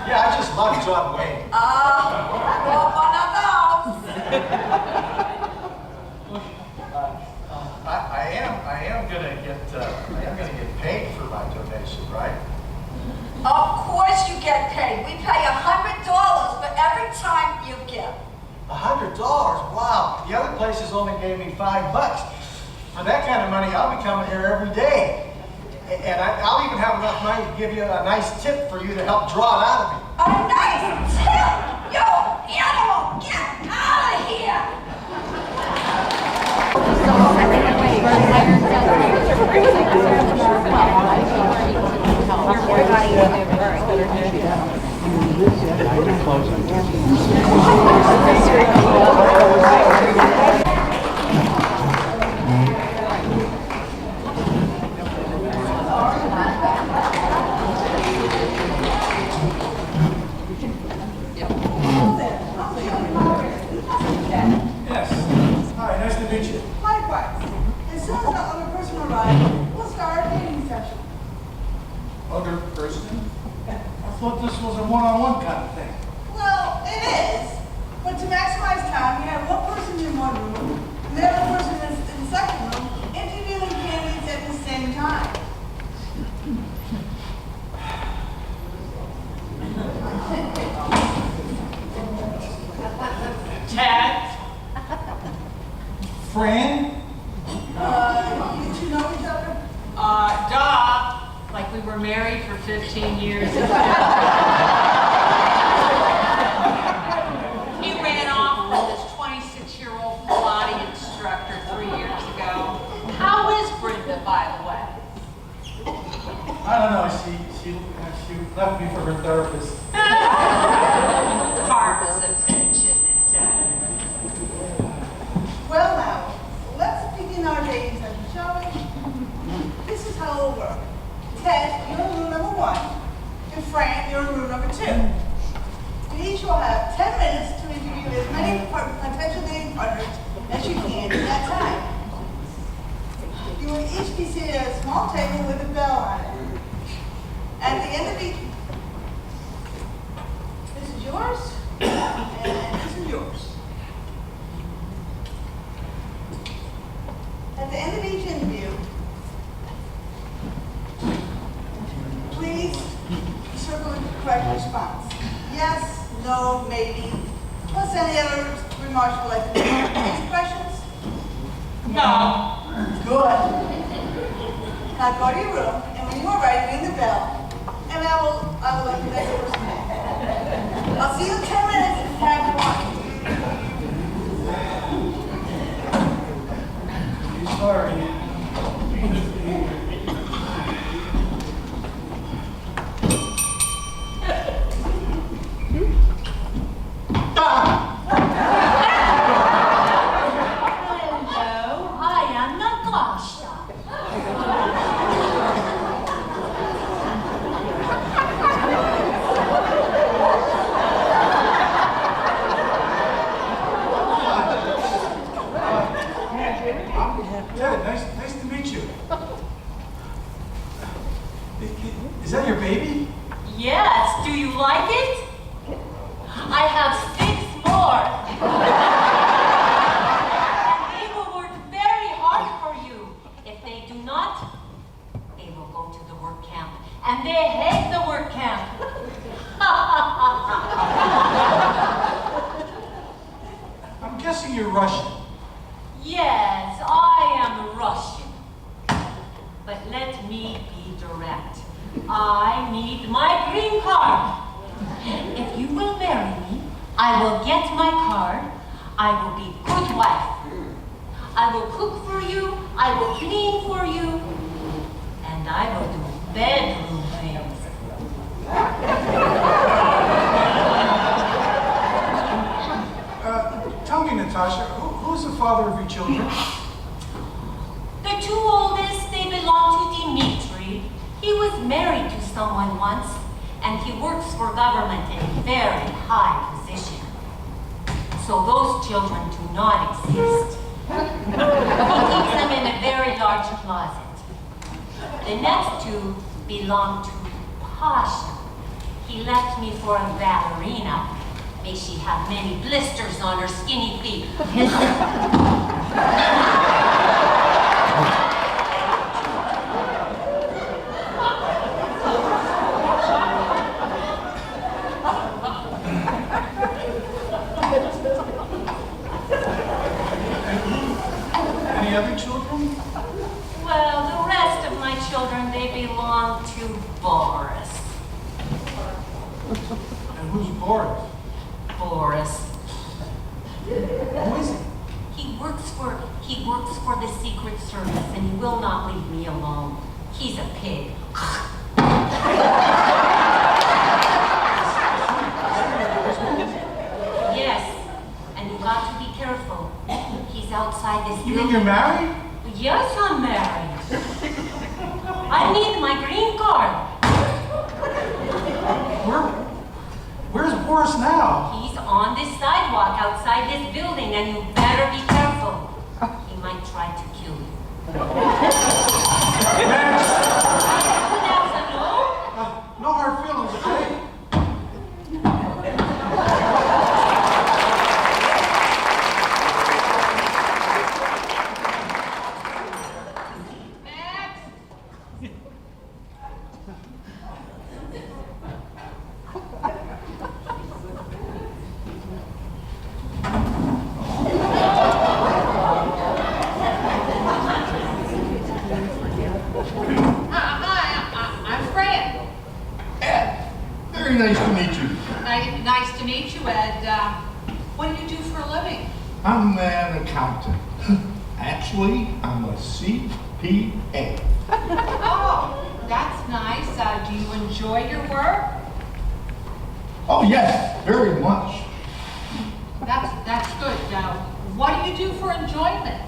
Speaker 2: Yeah, I just love John Wayne.
Speaker 6: Well, one of those.
Speaker 2: I am gonna get paid for my donation, right?
Speaker 6: Of course you get paid. We pay $100 for every time you give.
Speaker 2: $100? Wow. The other places only gave me $5. For that kind of money, I'll be coming here every day. And I'll even have enough money to give you a nice tip for you to help draw it out of me.
Speaker 6: A nice tip? You animal, get out of here!
Speaker 1: Yes. Hi, nice to meet you.
Speaker 13: Likewise. As soon as the other person arrives, we'll start our dating session.
Speaker 1: Other person? I thought this was a one-on-one kind of thing.
Speaker 13: Well, it is. But to maximize time, we have one person in one room, and the other person is in the second room, interviewing candidates at the same time.
Speaker 5: Ted?
Speaker 1: Fran?
Speaker 13: You two know each other?
Speaker 5: Duh. Like we were married for 15 years. He ran off with his 26-year-old Pilates instructor 3 years ago. How is Brenda, by the way?
Speaker 1: I don't know. She left me for her therapist.
Speaker 5: Barbara's a bitch, isn't it, Ted?
Speaker 13: Well now, let's begin our dating session, shall we? This is how it'll work. Ted, you're in room number 1, and Frank, you're in room number 2. You each will have 10 minutes to interview as many potential dating partners as you can in that time. You will each be seated at a small table with a bell on it. At the end of each, this is yours, and this is yours. At the end of each interview, please circle the correct response. Yes, no, maybe, plus any other remarks you'd like to make. Any questions?
Speaker 5: No.
Speaker 13: Good. Now go to your room, and when you are ready, ring the bell, and I will let the next person know. I'll see you in 10 minutes if you have one.
Speaker 1: Sorry.
Speaker 6: Hello, I am Natasha.
Speaker 1: Ted, nice to meet you. Is that your baby?
Speaker 5: Yes, do you like it? I have 6 more. And they will work very hard for you. If they do not, they will go to the work camp. And they hate the work camp.
Speaker 1: I'm guessing you're Russian.
Speaker 5: Yes, I am Russian. But let me be direct. I need my green card. If you will marry me, I will get my card.
Speaker 14: I will be good wife. I will cook for you, I will clean for you, and I will do bedroom things.
Speaker 2: Tell me, Natasha, who's the father of your children?
Speaker 14: The two oldest, they belong to Dimitri. He was married to someone once, and he works for government in a very high position. So those children do not exist. He keeps them in a very large closet. The next two belong to Pasha. He left me for a ballerina. May she have many blisters on her skinny feet.
Speaker 2: Any other children?
Speaker 14: Well, the rest of my children, they belong to Boris.
Speaker 2: And who's Boris?
Speaker 14: Boris.
Speaker 2: Who is he?
Speaker 14: He works for the Secret Service, and he will not leave me alone. He's a pig. Yes, and you got to be careful. He's outside this
Speaker 2: You
Speaker 14: building.
Speaker 2: mean you're married?
Speaker 14: Yes, I'm married. I need my green card.
Speaker 2: Where's Boris now?
Speaker 14: He's on this sidewalk outside this building, and you better be careful. He might try to kill you.
Speaker 2: No hard feelings, okay?
Speaker 3: Very nice to meet you.
Speaker 5: Nice to meet you, Ed. What do you do for a living?
Speaker 3: I'm an accountant. Actually, I'm a CPA.
Speaker 5: Oh, that's nice. Do you enjoy your work?
Speaker 3: Oh yes, very much.
Speaker 5: That's good. What do you do for enjoyment?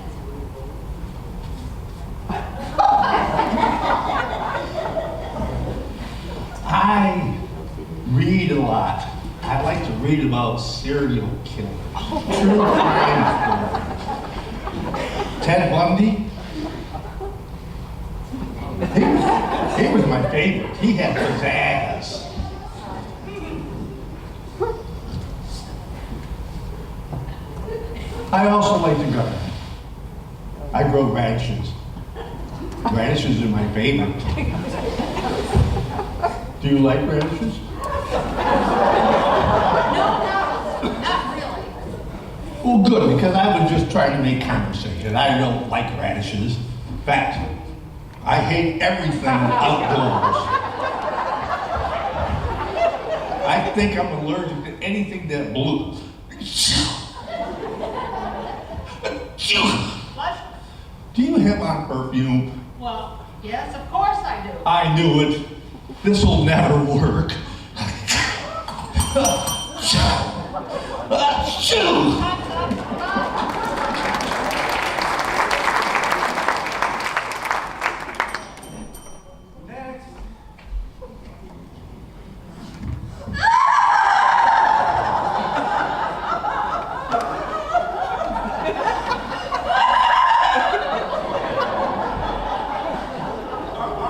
Speaker 3: I read a lot. I like to read about serial killers, true crime stories. Ted Bundy. He was my favorite. He had pizzazz. I also like to garden. I grow radishes. Radishes are my favorite. Do you like radishes?
Speaker 5: No, not really.
Speaker 3: Well, good, because I was just trying to make conversation. I don't like radishes. In fact, I hate everything outdoors. I think I'm allergic to anything that blew.
Speaker 5: What?
Speaker 3: Do you have on perfume?
Speaker 5: Well, yes, of course I do.
Speaker 3: I knew it. This'll never work.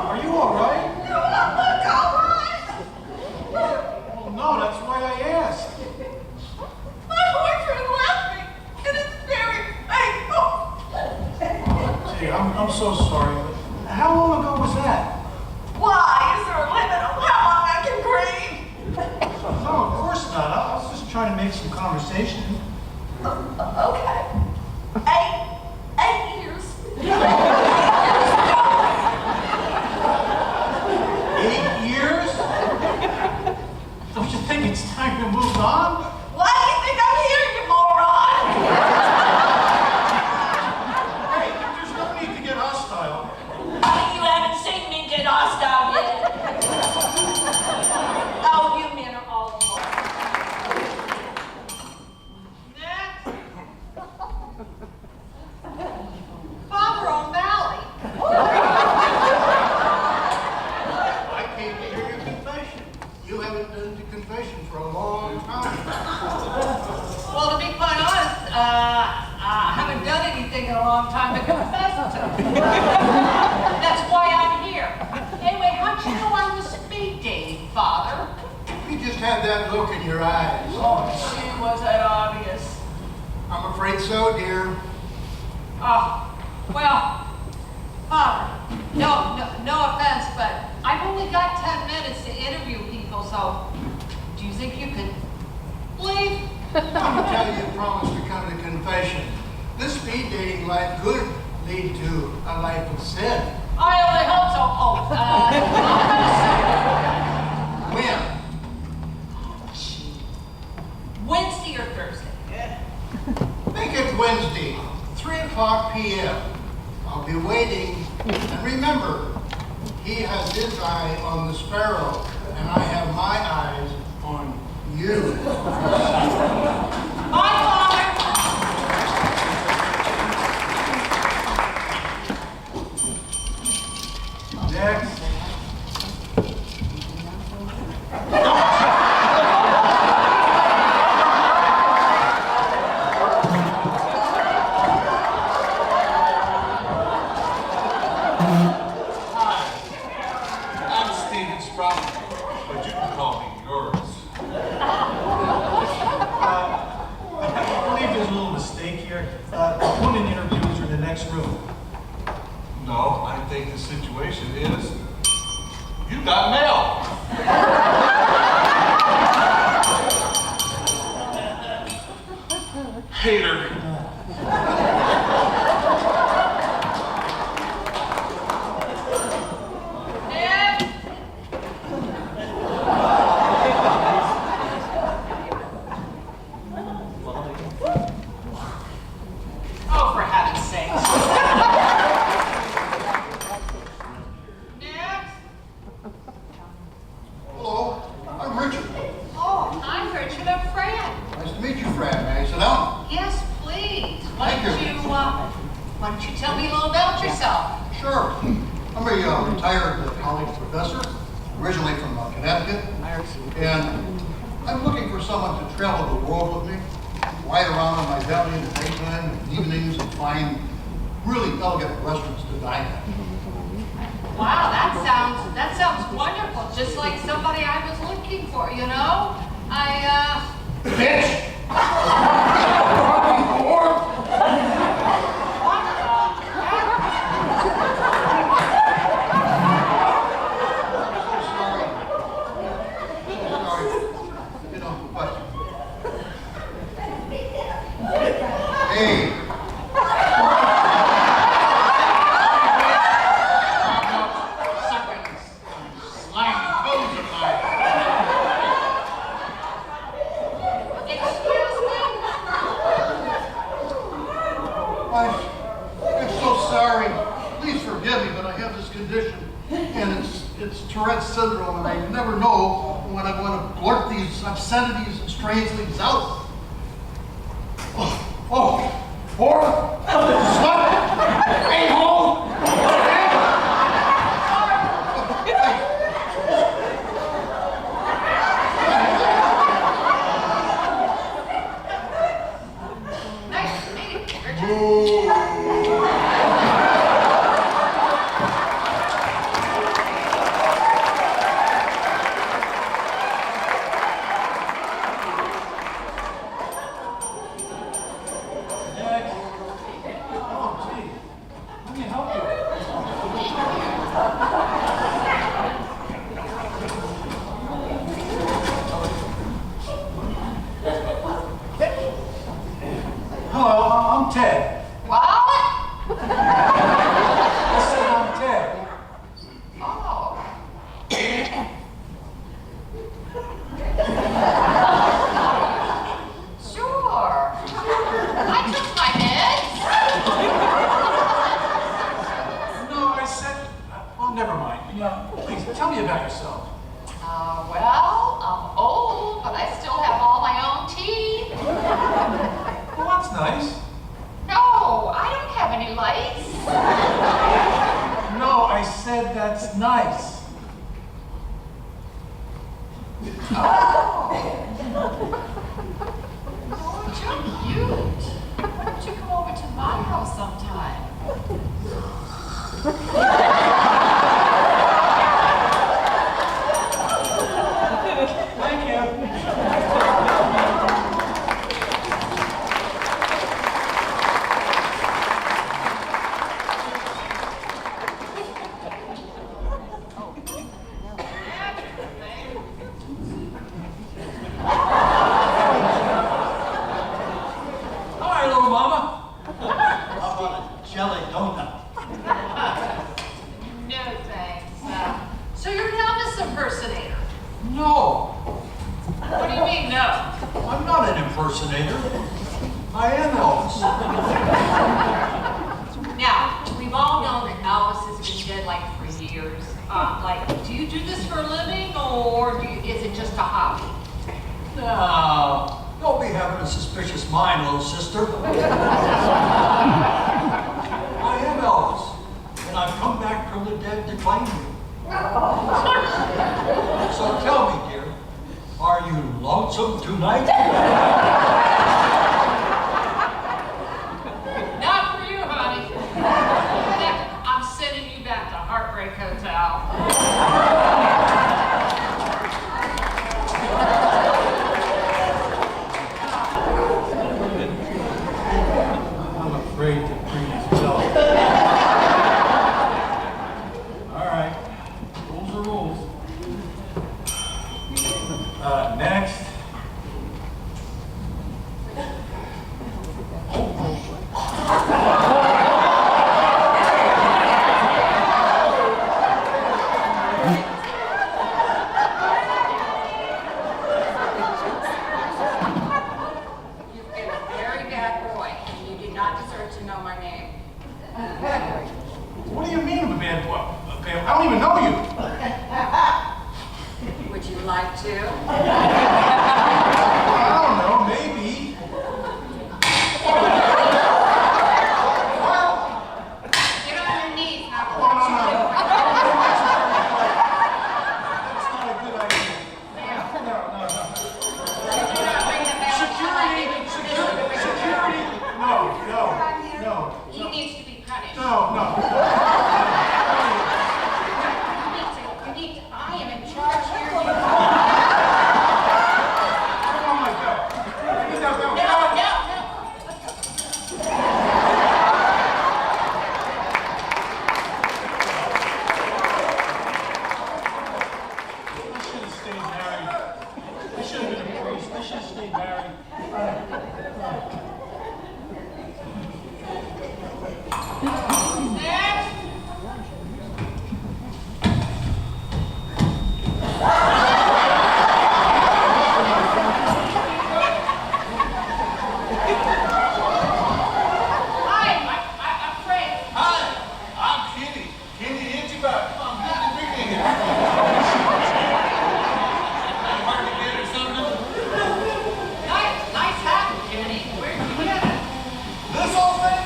Speaker 2: Are you all right? Well, no, that's why I asked.
Speaker 13: My boyfriend left me, and it's very painful.
Speaker 2: Gee, I'm so sorry. How long ago was that?
Speaker 13: Why? Is there a limit on how long I can grieve?
Speaker 2: No, of course not. I was just trying to make some conversation.
Speaker 13: Okay. 8 years.
Speaker 2: 8 years? Don't you think it's time to move on?
Speaker 13: Why do you think I'm here, you moron?
Speaker 3: haven't been to confession for a long time.
Speaker 5: Well, to be quite honest, I haven't done anything in a long time to confess to. That's why I'm here. Anyway, how'd you know I was speed dating, Father?
Speaker 3: You just had that look in your eyes.
Speaker 5: Oh, gee, was that obvious?
Speaker 3: I'm afraid so, dear.
Speaker 5: Oh, well, Father, no offense, but I've only got 10 minutes to interview people, so do you think you could leave?
Speaker 3: I'm going to tell you, you promised to come to confession. This speed dating life could lead to a life of sin.
Speaker 5: I only hope so.
Speaker 3: When?
Speaker 5: Wednesday or Thursday?
Speaker 3: Make it Wednesday, 3 o'clock p.m. I'll be waiting. And remember, he has his eye on the sparrow, and I have my eyes on you.
Speaker 5: Bye, Father.
Speaker 2: Next.
Speaker 15: But you can call me yours.
Speaker 2: I believe there's a little mistake here. Women interviews are in the next room.
Speaker 15: No, I think the situation is you got mail. Hater.
Speaker 5: Oh, for heaven's sake. Next.
Speaker 3: Hello, I'm Richard.
Speaker 5: Oh, I'm Richard, a friend.
Speaker 3: Nice to meet you, Fran. May I sit down?
Speaker 5: Yes, please.
Speaker 3: Thank you.
Speaker 5: Why don't you tell me a little about yourself?
Speaker 3: Sure. I'm a retired college professor, originally from Connecticut, and I'm looking for someone to travel the world with me, ride around on my belly in the daytime and evenings and find really elegant restaurants to dine at.
Speaker 5: Wow, that sounds wonderful. Just like somebody I was looking for, you know?
Speaker 3: Bitch! Hey. I'm so sorry. Please forgive me, but I have this condition, and it's Tourette's syndrome, and I never know when I'm going to blurt these obscenities and strange things out. Or slut, a-hole.
Speaker 5: Nice to meet you, Richard.
Speaker 2: Hello, I'm Ted.
Speaker 5: What?
Speaker 2: I said I'm Ted.
Speaker 5: Oh. Sure. I took my meds.
Speaker 2: No, I said, well, never mind. Please, tell me about yourself.
Speaker 5: Well, I'm old, but I still have all my own teeth.
Speaker 2: Well, that's nice.
Speaker 5: No, I don't have any lights.
Speaker 2: No, I said that's nice.
Speaker 8: you're cute. Why don't you come over to my house sometime?
Speaker 2: Thank you. Hi, little mama. How about a jelly donut?
Speaker 8: No, thanks. So you're an Elvis impersonator?
Speaker 2: No,
Speaker 8: What do you mean, no?
Speaker 2: I'm not an impersonator. I am Elvis.
Speaker 5: Now, we've all known that Elvis has been dead like for years. Do you do this for a living or is it just a hobby?
Speaker 2: Now, don't be having a suspicious mind, little sister. I am Elvis, and I've come back from the dead to claim you. So tell me, dear, are you lonesome tonight?
Speaker 8: Not for you, honey. I'm sending you back to Heartbreak Hotel.
Speaker 1: I'm afraid to breathe, Joe. All right, rules are rules. Next.
Speaker 4: You've been a very bad boy, and you do not deserve to know my name.
Speaker 1: What do you mean I'm a bad boy? Okay, I don't even know you.
Speaker 4: Would you like to?
Speaker 1: I don't know, maybe.
Speaker 4: Get on your knees, now.
Speaker 1: Oh, no. That's not a good idea. No.
Speaker 4: Do not ring the bell.
Speaker 1: Security. No.
Speaker 4: He needs to be punished.
Speaker 1: No.
Speaker 4: I am in charge here.
Speaker 1: Oh my God. I should have stayed married. I should have been a priest. I should have stayed married.
Speaker 8: Next. Hi, I'm Frank.
Speaker 15: Hi, I'm Kenny. Kenny Hitchback. I'm happy to be here. Hard to get or something?
Speaker 8: Nice hat, Kenny. Where'd you get it?
Speaker 15: This old thing?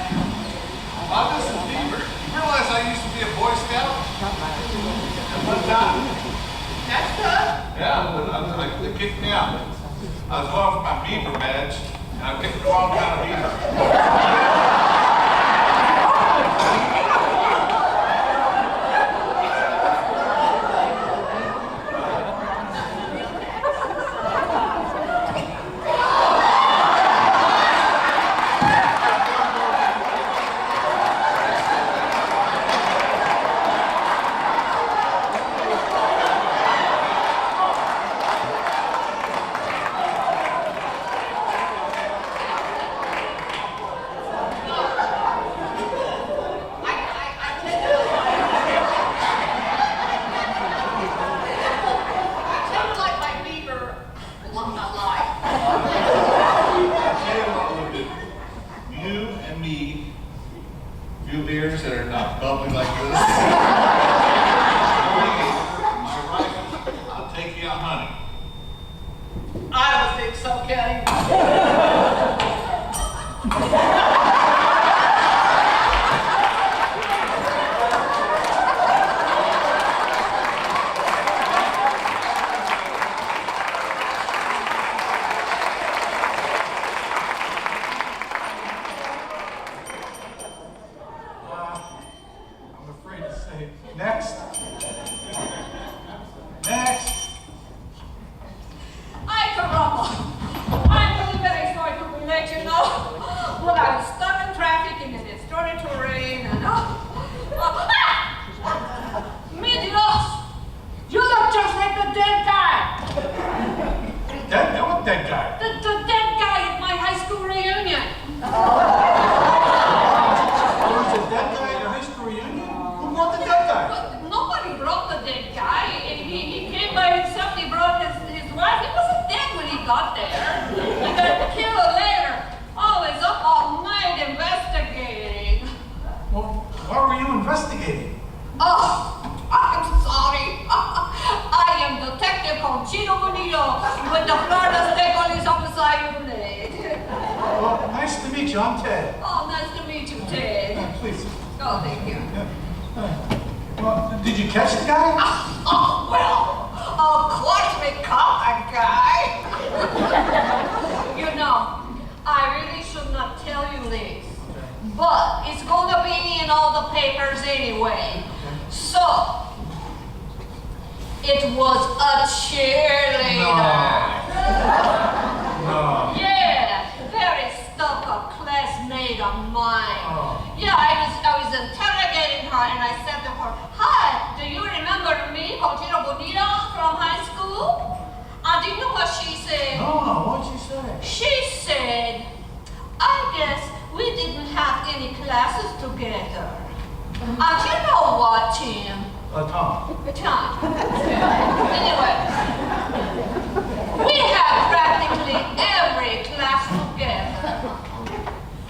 Speaker 15: This is Beaver. You realize I used to be a Boy Scout? At one time?
Speaker 8: That's good.
Speaker 15: Yeah, they kicked me out. I was going for my beaver badge, and I picked the wrong kind of beaver. beers that are not bubbly like this. I'll take you out hunting.
Speaker 8: I don't think so, Kenny.
Speaker 4: Well, I was stuck in traffic and then it started to rain and Mi Dios! You look just like the dead guy!
Speaker 2: Dead? What dead guy?
Speaker 4: The dead guy at my high school reunion!
Speaker 2: There was a dead guy at your high school reunion? Who brought the dead guy?
Speaker 4: Well, nobody brought the dead guy. He came by himself, he brought his wife. He wasn't dead when he got there. He got killed later. Always up all night investigating.
Speaker 2: Well, why were you investigating?
Speaker 4: Oh, I'm sorry. I am Detective Conchito Bonito with the Florida State Police Homicide Unit.
Speaker 2: Well, nice to meet you. I'm Ted.
Speaker 4: Oh, nice to meet you, Ted.
Speaker 2: Please.
Speaker 4: Oh, thank you.
Speaker 2: Well, did you catch the guy?
Speaker 4: Oh, well, of course we caught that guy. You know, I really should not tell you this, but it's going to be in all the papers anyway. So, it was a cheerleader.
Speaker 2: No.
Speaker 4: Yeah, very stuck-up classmate of mine.
Speaker 2: Oh.
Speaker 4: Yeah, I was interrogating her and I said to her, "Hi, do you remember me, Conchito Bonita, from high school?" And do you know what she said?
Speaker 2: No, what'd she say?
Speaker 4: She said, "I guess we didn't have any classes together." And you know what, Tim?
Speaker 2: Tom.
Speaker 4: Tom. Anyway, we have practically every class together.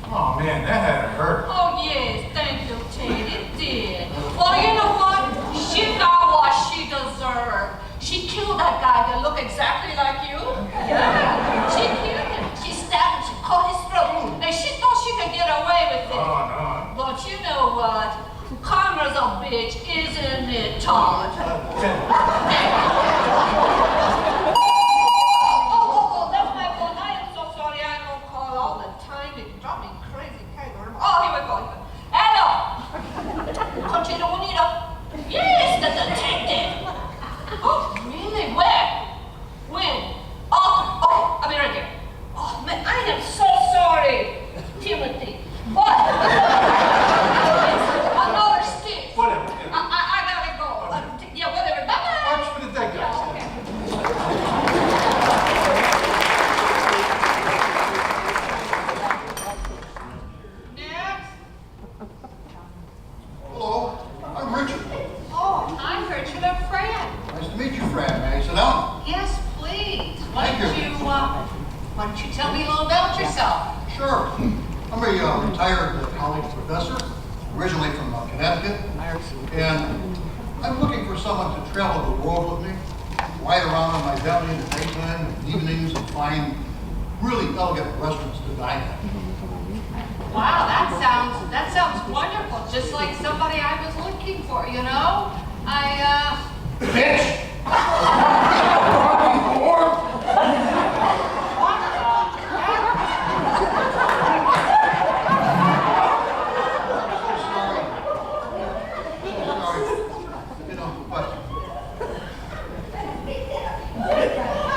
Speaker 2: Oh man, that had to hurt.
Speaker 4: Oh yes, thank you, Ted. It did. Well, you know what? She got what she deserved. She killed that guy that looked exactly like you. Yeah, she killed him. She stabbed him. She cut his throat, and she thought she could get away with it.
Speaker 2: Oh no.
Speaker 4: But you know what? Karma's a bitch, isn't it, Todd?
Speaker 2: Ted.
Speaker 4: Oh, that's my phone. I am so sorry. I don't call all the time. It drives me crazy. Oh, here we go. Hello. Conchito Bonito. Yes, the detective. Oh, really? Where? When? Oh, I'll be right here. Oh, man, I am so sorry, Timothy. But another stick.
Speaker 2: Whatever.
Speaker 4: I gotta go. Yeah, whatever. Bye-bye.
Speaker 2: Watch for the dead guy.
Speaker 4: Yeah, okay. Next.
Speaker 16: Hello, I'm Richard.
Speaker 4: Oh, I'm Richard. I'm Fran.
Speaker 16: Nice to meet you, Fran. May I sit down?
Speaker 5: Yes, please. Why
Speaker 16: Thank
Speaker 5: don't
Speaker 16: you.
Speaker 5: why don't you tell me a little about yourself?
Speaker 16: Sure. I'm a retired college professor, originally from Connecticut, and I'm looking for someone to travel the world with me, ride around on my belly in the daytime and evenings and find really elegant restaurants to dine at.
Speaker 5: Wow, that sounds wonderful. Just like somebody I was looking for, you know?
Speaker 16: Bitch!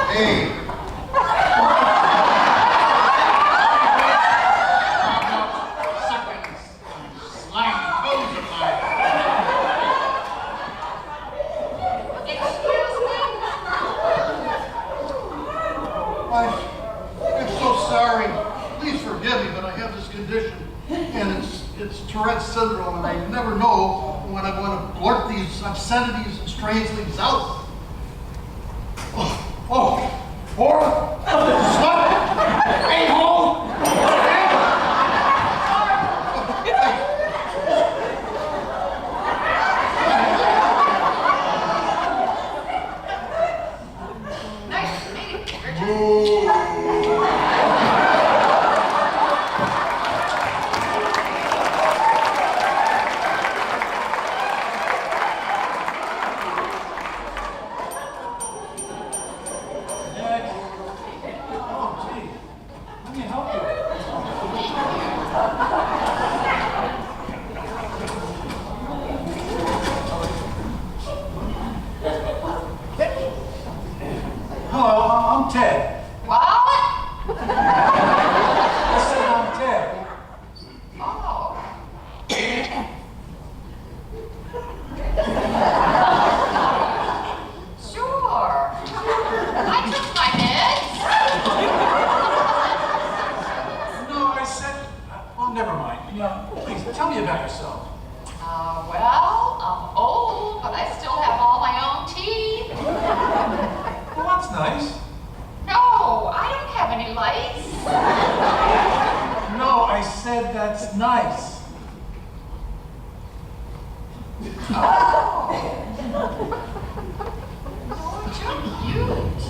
Speaker 16: Hey. I'm so sorry. Please forgive me, but I have this condition, and it's Tourette's syndrome, and I never know when I want to blurt these obscenities and strange things out. Or slut, a-hole.
Speaker 5: Nice to meet you, Richard.
Speaker 4: lights?
Speaker 2: No, I said that's nice.
Speaker 8: Oh, you're cute.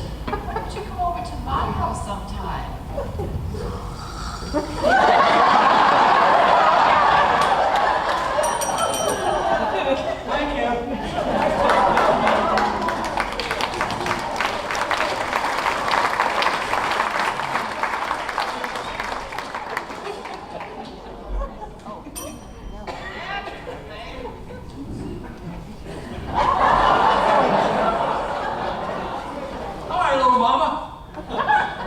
Speaker 8: Why don't you come over to my house sometime?
Speaker 2: Thank you. Hi, little mama.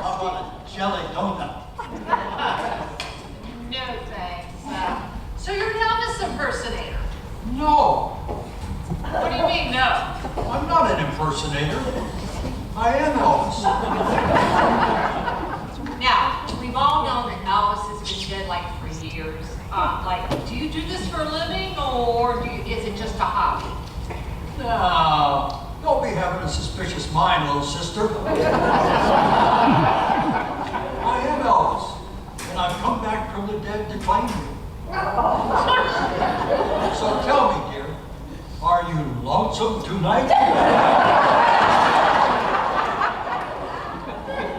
Speaker 2: How about a jelly donut?
Speaker 8: No thanks. So you're an Elvis impersonator?
Speaker 2: No,
Speaker 8: What do you mean, no?
Speaker 2: I'm not an impersonator. I am Elvis.
Speaker 5: Now, we've all known that Elvis has been dead like for years. Do you do this for a living, or is it just a hobby?
Speaker 2: Now, don't be having a suspicious mind, little sister. I am Elvis, and I've come back from the dead to claim you. So tell me, dear, are you lonesome tonight?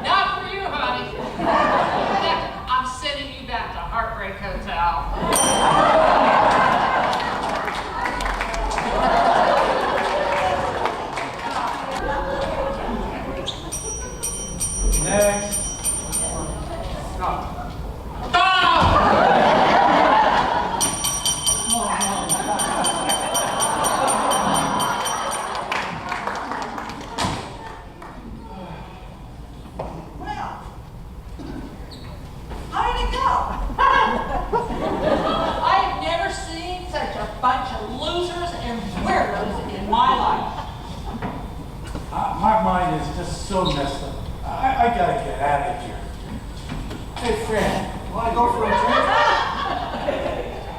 Speaker 5: Not for you, honey. I'm sending you back to Heartbreak Hotel.
Speaker 2: Next.
Speaker 13: Well, how did it go?
Speaker 5: I've never seen such a bunch of losers and weirdos in my life.
Speaker 2: My mind is just so messed up. I gotta get out of here. Hey, Fran, wanna go for a drink?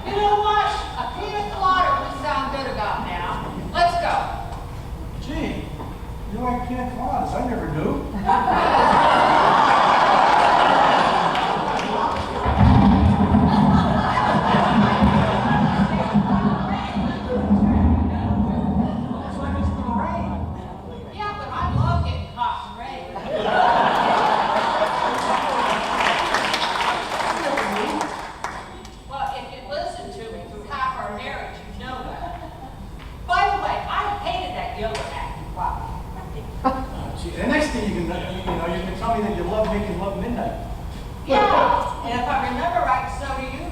Speaker 5: You know what? A pina colada would sound good about now. Let's go.
Speaker 2: Gee, you like pina coladas? I never knew. Looks like it's gonna rain.
Speaker 5: Yeah, but I love getting caught in rain. Well, if you listen to me through half our marriage, you know that. By the way, I hated that yoga acting wow.
Speaker 2: Gee, the next thing you can tell me that you love making love midnight.
Speaker 5: Yeah, and if I remember right, so do you.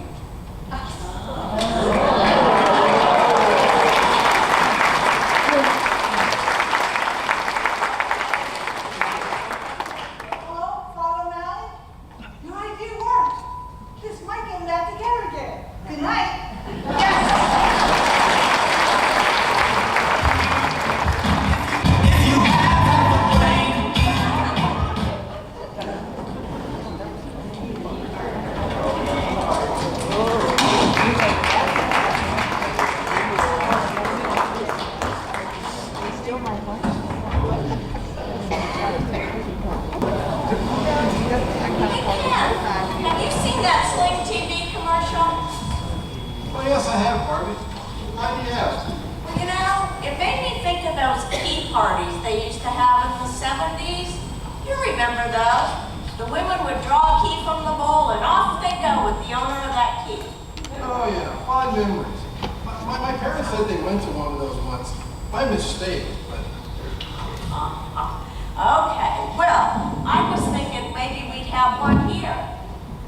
Speaker 13: Hello, Father Mally? Your idea worked. This might get back together again. Good night.
Speaker 4: Have you seen that Sling TV commercial?
Speaker 16: Oh, yes, I have, Barbie. Why do you ask?
Speaker 4: Well, you know, it made me think of those key parties they used to have in the 70s. You remember those? The women would draw a key from the bowl and off they go with the owner of that key.
Speaker 15: Oh, yeah, fond memories. My parents said they went to one of those once. By mistake, but...
Speaker 4: Okay, well, I was thinking maybe we'd have one here.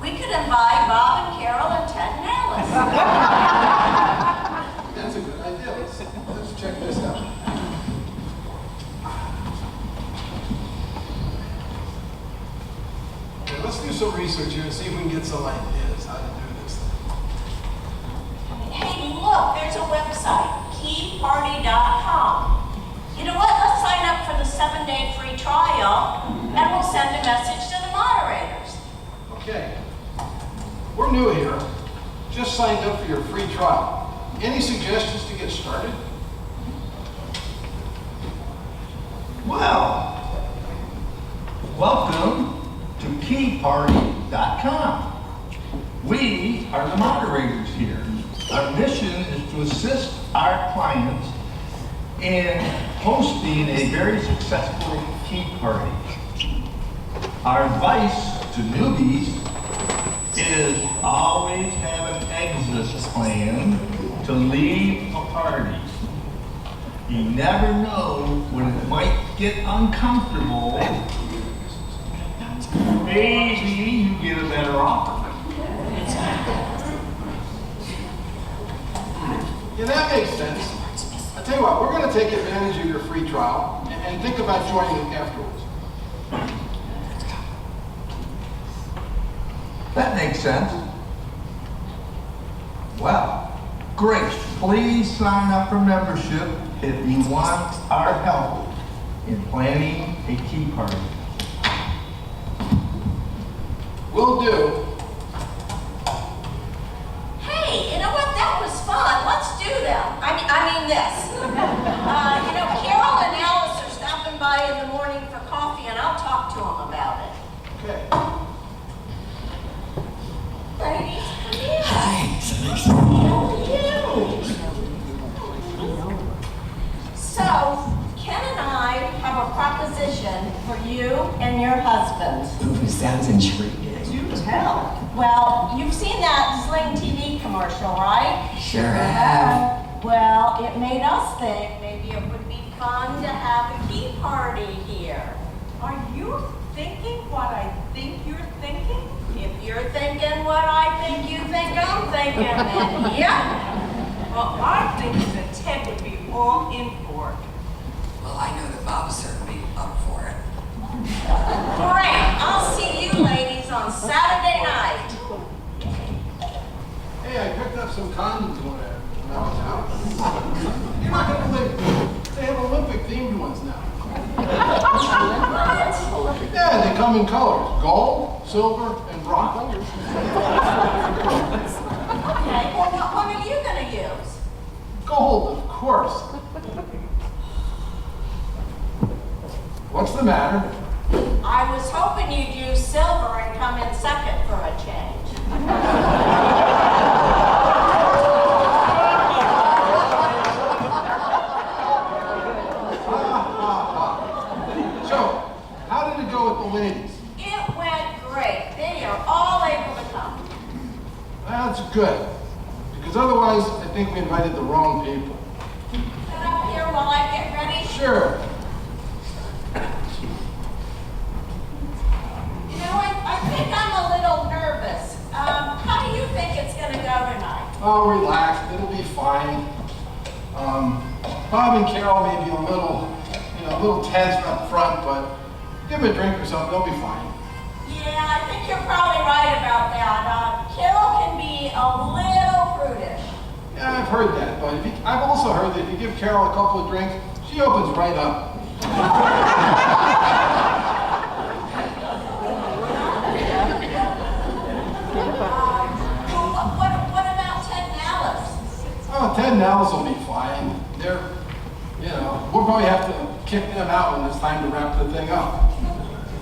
Speaker 4: We could invite Bob and Carol and Ted and Alice.
Speaker 15: That's a good idea. Let's check this out. Okay, let's do some research here and see if we can get some ideas how to do this thing.
Speaker 4: Hey, look, there's a website, keyparty.com. You know what? Let's sign up for the 7-day free trial, and we'll send a message to the moderators.
Speaker 15: Okay. We're new here. Just signed up for your free trial. Any suggestions to get started?
Speaker 2: Well, welcome to
Speaker 17: thekeyparty.com. We are the moderators here. Our mission is to assist our clients in hosting a very successful key party. Our advice to newbies is always have an exit plan to leave a party. You never know when it might get uncomfortable. Maybe you get a better offer.
Speaker 2: Yeah, that makes sense. I'll tell you what, we're going to take advantage of your free trial and think about joining afterwards.
Speaker 17: That makes sense. Well, great. Please sign up for membership if you want our help in planning a key party.
Speaker 2: Will do.
Speaker 4: Hey, you know what? That was fun. Let's do that. I mean this. Carol and Alice are stopping by in the morning for coffee, and I'll talk to them about it.
Speaker 2: Okay.
Speaker 4: Ladies, come in.
Speaker 9: Hi.
Speaker 4: How are you? So, Ken and I have a proposition for you and your husband.
Speaker 9: Ooh, sounds intriguing.
Speaker 4: Do tell. Well, you've seen that Sling TV commercial, right?
Speaker 9: Sure have.
Speaker 4: Well, it made us think maybe it would be fun to have a key party here.
Speaker 7: Are you thinking what I think you're thinking?
Speaker 4: If you're thinking what I think you think I'm thinking, then yeah.
Speaker 7: Well, I think that Ted would be all in for it.
Speaker 9: Well, I know that Bob's certainly up for it.
Speaker 4: Great. I'll see you ladies on Saturday night.
Speaker 2: Hey, I picked up some condoms when I was out. You're not going to believe they have Olympic themed ones now. Yeah, they come in colors: gold, silver, and bronze.
Speaker 4: Okay, well, what one are you going to use?
Speaker 2: Gold, of course. What's the matter?
Speaker 4: I was hoping you'd use silver and come in second for a change.
Speaker 2: So, how did it go with the ladies?
Speaker 4: It went great. They are all able to come.
Speaker 2: That's good, because otherwise I think we invited the wrong people.
Speaker 4: Sit up here while I get ready.
Speaker 2: Sure.
Speaker 4: I think I'm a little nervous. How do you think it's going to go tonight?
Speaker 2: Oh, relax. It'll be fine. Bob and Carol may be a little tense up front, but give them a drink or something. They'll be fine.
Speaker 4: Yeah, I think you're probably right about that. Carol can be a little prudish.
Speaker 2: Yeah, I've heard that, but I've also heard that if you give Carol a couple of drinks, she opens right up.
Speaker 4: What about Ted and Alice?
Speaker 2: Oh, Ted and Alice will be fine. We'll probably have to kick them out when it's time to wrap the thing up.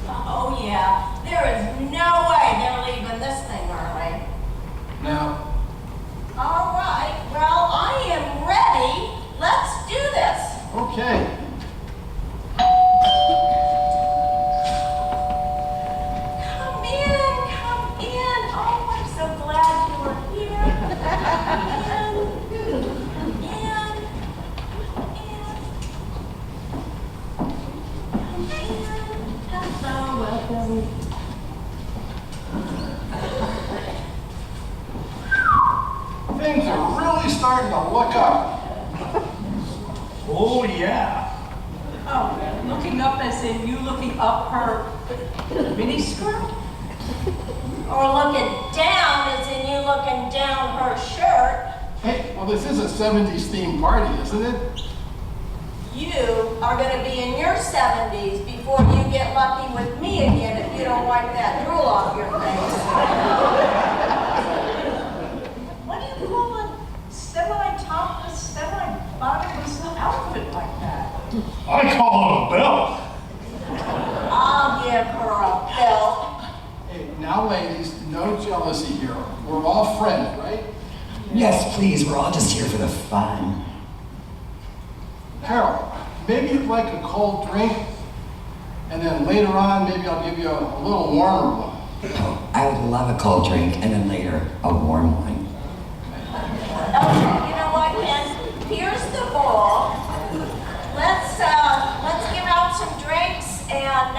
Speaker 4: Oh, yeah. There is no way they're leaving this thing early.
Speaker 2: Now,
Speaker 4: All right. Well, I am ready. Let's do this.
Speaker 2: okay.
Speaker 4: Come in, come in. Oh, I'm so glad you are here. Hello, welcome.
Speaker 2: Things are really starting to look up.
Speaker 17: Oh, yeah.
Speaker 7: Oh, looking up as in you looking up her miniskirt?
Speaker 4: Or looking down as in you looking down her shirt.
Speaker 2: Hey, well, this is a 70s themed party, isn't it?
Speaker 4: You are going to be in your 70s before you get lucky with me again if you don't wipe that drool off your face.
Speaker 7: What do you call a semi-topless, semi-bottomless outfit like that?
Speaker 11: I call it a belt.
Speaker 4: I'll give her a belt.
Speaker 18: Now, ladies, no jealousy here. We're all friends, right?
Speaker 9: Yes, please, we're all just here for the fun.
Speaker 18: Carol, maybe you'd like a cold drink, and then later on, maybe I'll give you a little warmer one.
Speaker 9: Oh, I would love a cold drink, and then later, a warm one.
Speaker 6: Okay, you know what, Ken? Here's the bowl. Let's give out some drinks, and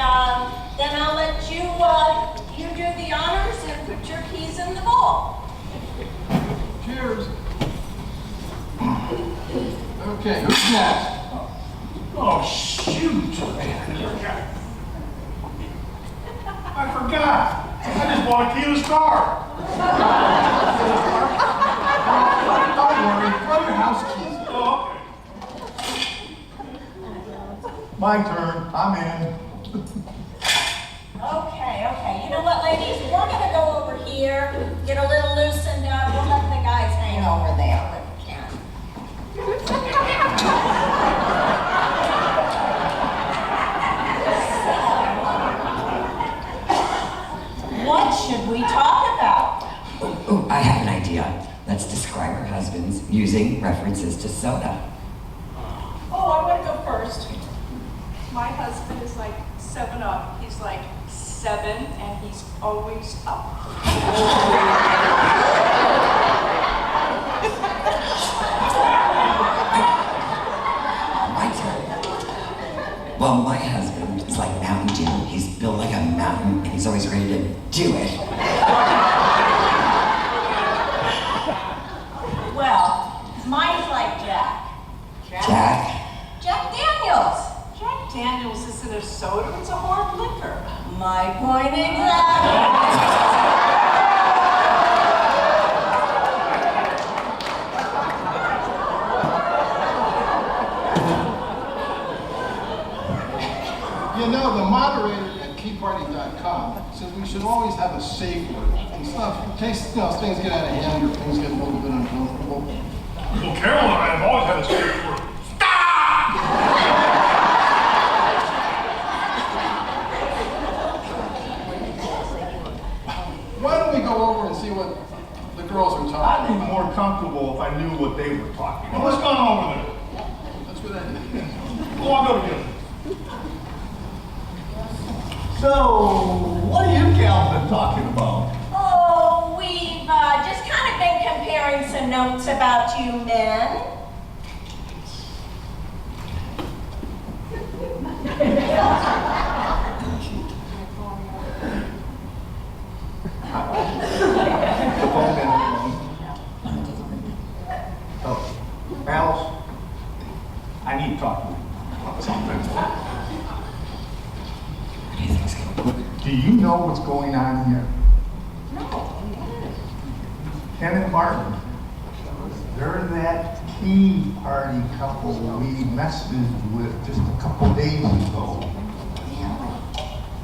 Speaker 6: then I'll let you you do the honors and put your keys in the bowl.
Speaker 18: Cheers. Okay, who's next?
Speaker 11: Oh, shoot. I forgot. I just bought a key to the car.
Speaker 18: Don't worry, throw your house keys.
Speaker 11: Oh, okay. My turn. I'm in.
Speaker 6: Okay. You know what, ladies? We're gonna go over here, get a little loosened up. We'll let the guys hang over there if we can. What should we talk about?
Speaker 9: Oh, I have an idea. Let's describe our husbands using references to soda.
Speaker 7: Oh, I want to go first. My husband is like 7-Up. He's like 7, and he's always up.
Speaker 9: My turn. Well, my husband is like Mountain Dew. He's built like a mountain, and he's always ready to do it.
Speaker 6: Well, mine's like Jack. Jack Daniels.
Speaker 7: Jack Daniels isn't a soda, it's a hard liquor.
Speaker 6: My point exactly.
Speaker 18: You know, the moderator at keyparty.com says we should always have a safe word and stuff in case things get out of hand or things get a little bit uncomfortable.
Speaker 11: Well, Carol and I have always had a safe word.
Speaker 18: Why don't we go over and see what the girls are
Speaker 11: I'd
Speaker 18: talking
Speaker 11: be
Speaker 18: about?
Speaker 11: more comfortable if I knew what they were talking about. What's going on over there?
Speaker 18: That's a good idea.
Speaker 11: Well, I'll go together.
Speaker 17: So, what have you gals been talking about?
Speaker 6: Oh, we've just kind of been comparing some notes about you men.
Speaker 17: Oh, Alice, I need to talk to you about something. Do you know what's going on here?
Speaker 6: No.
Speaker 17: Ken and Martin, they're that Tea Party couple we messaged with just a couple days ago.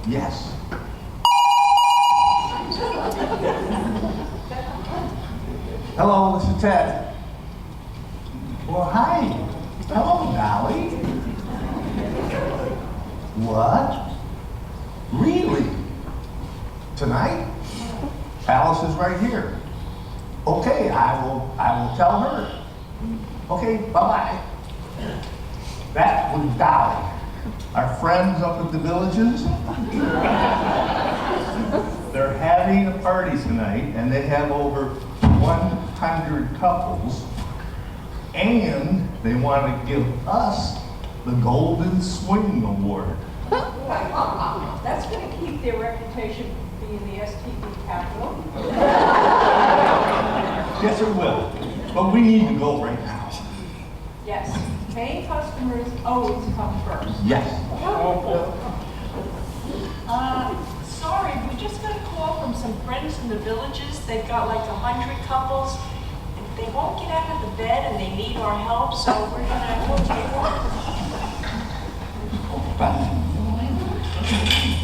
Speaker 17: Yes. Hello, this is Ted. Well, hi. Hello, Dolly. What? Really? Tonight? Alice is right here. Okay, I will tell her. Okay, bye-bye. That was Dolly. Our friends up at the Villages. They're having a party tonight, and they have over 100 couples, and they want to give us the Golden Swing Award.
Speaker 7: That's going to keep their reputation for being the STD capital.
Speaker 17: Yes, it will. But we need to go right now.
Speaker 7: Yes, paying customers always come first.
Speaker 17: Yes.
Speaker 7: Sorry, we just got a call from some friends in the Villages. They've got like 100 couples, and they won't get out of the bed, and they need our help, so we're gonna go take over.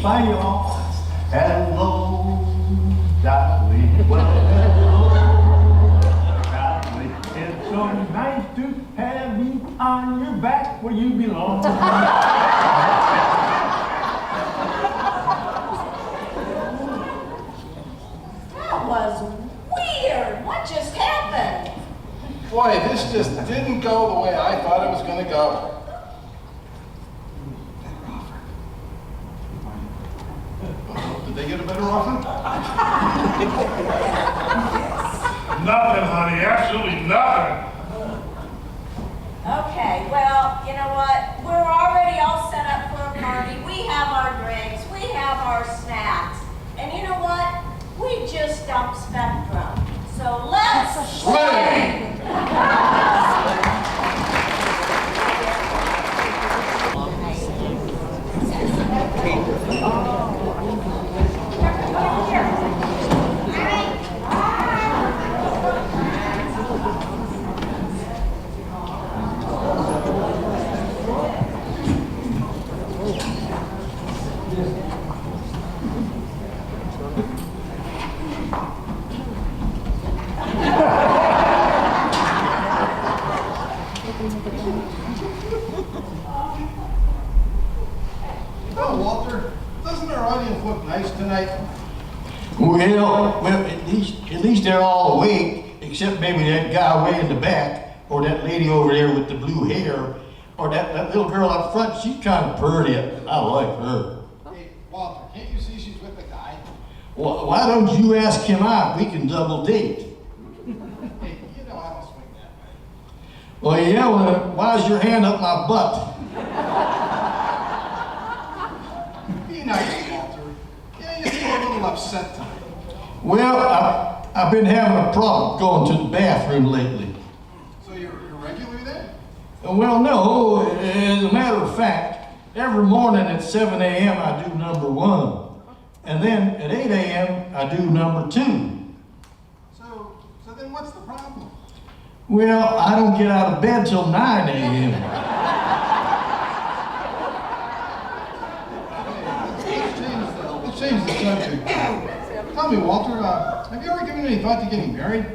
Speaker 17: Bye, y'all. Hello, Dolly. Well, hello, Dolly. It's so nice to have you on your back where you belong.
Speaker 6: That was weird. What just happened?
Speaker 18: Boy, this just didn't go the way I thought it was going to go. Did they get a better offer?
Speaker 11: Nothing, honey, absolutely nothing.
Speaker 6: Okay, well, you know what? We're already all set up for a party. We have our drinks. We have our snacks. And you know what? We just dumped Spectrum. So let's swing!
Speaker 18: Oh, Walter, doesn't our audience look nice tonight?
Speaker 3: Well, at least they're all awake, except maybe that guy way in the back, or that lady over there with the blue hair, or that little girl up front. She's kind of pretty. I like her.
Speaker 18: Hey, Walter, can't you see she's with the guy?
Speaker 3: Well, why don't you ask him out? We can double date.
Speaker 18: Hey, you know I don't swing that way.
Speaker 3: Well, yeah, well, why's your hand up my butt?
Speaker 18: Be nice, Walter. Yeah, you seem a little upset tonight.
Speaker 3: Well, I've been having a problem going to the bathroom lately.
Speaker 18: So you're regular then?
Speaker 3: Well, no, as a matter of fact, every morning at 7 a.m. I do number 1. And then at 8 a.m. I do number 2.
Speaker 18: So then what's the problem?
Speaker 3: Well, I don't get out of bed till 9 a.m.
Speaker 18: Let's change the subject. Tell me, Walter, have you ever given any thought to getting married?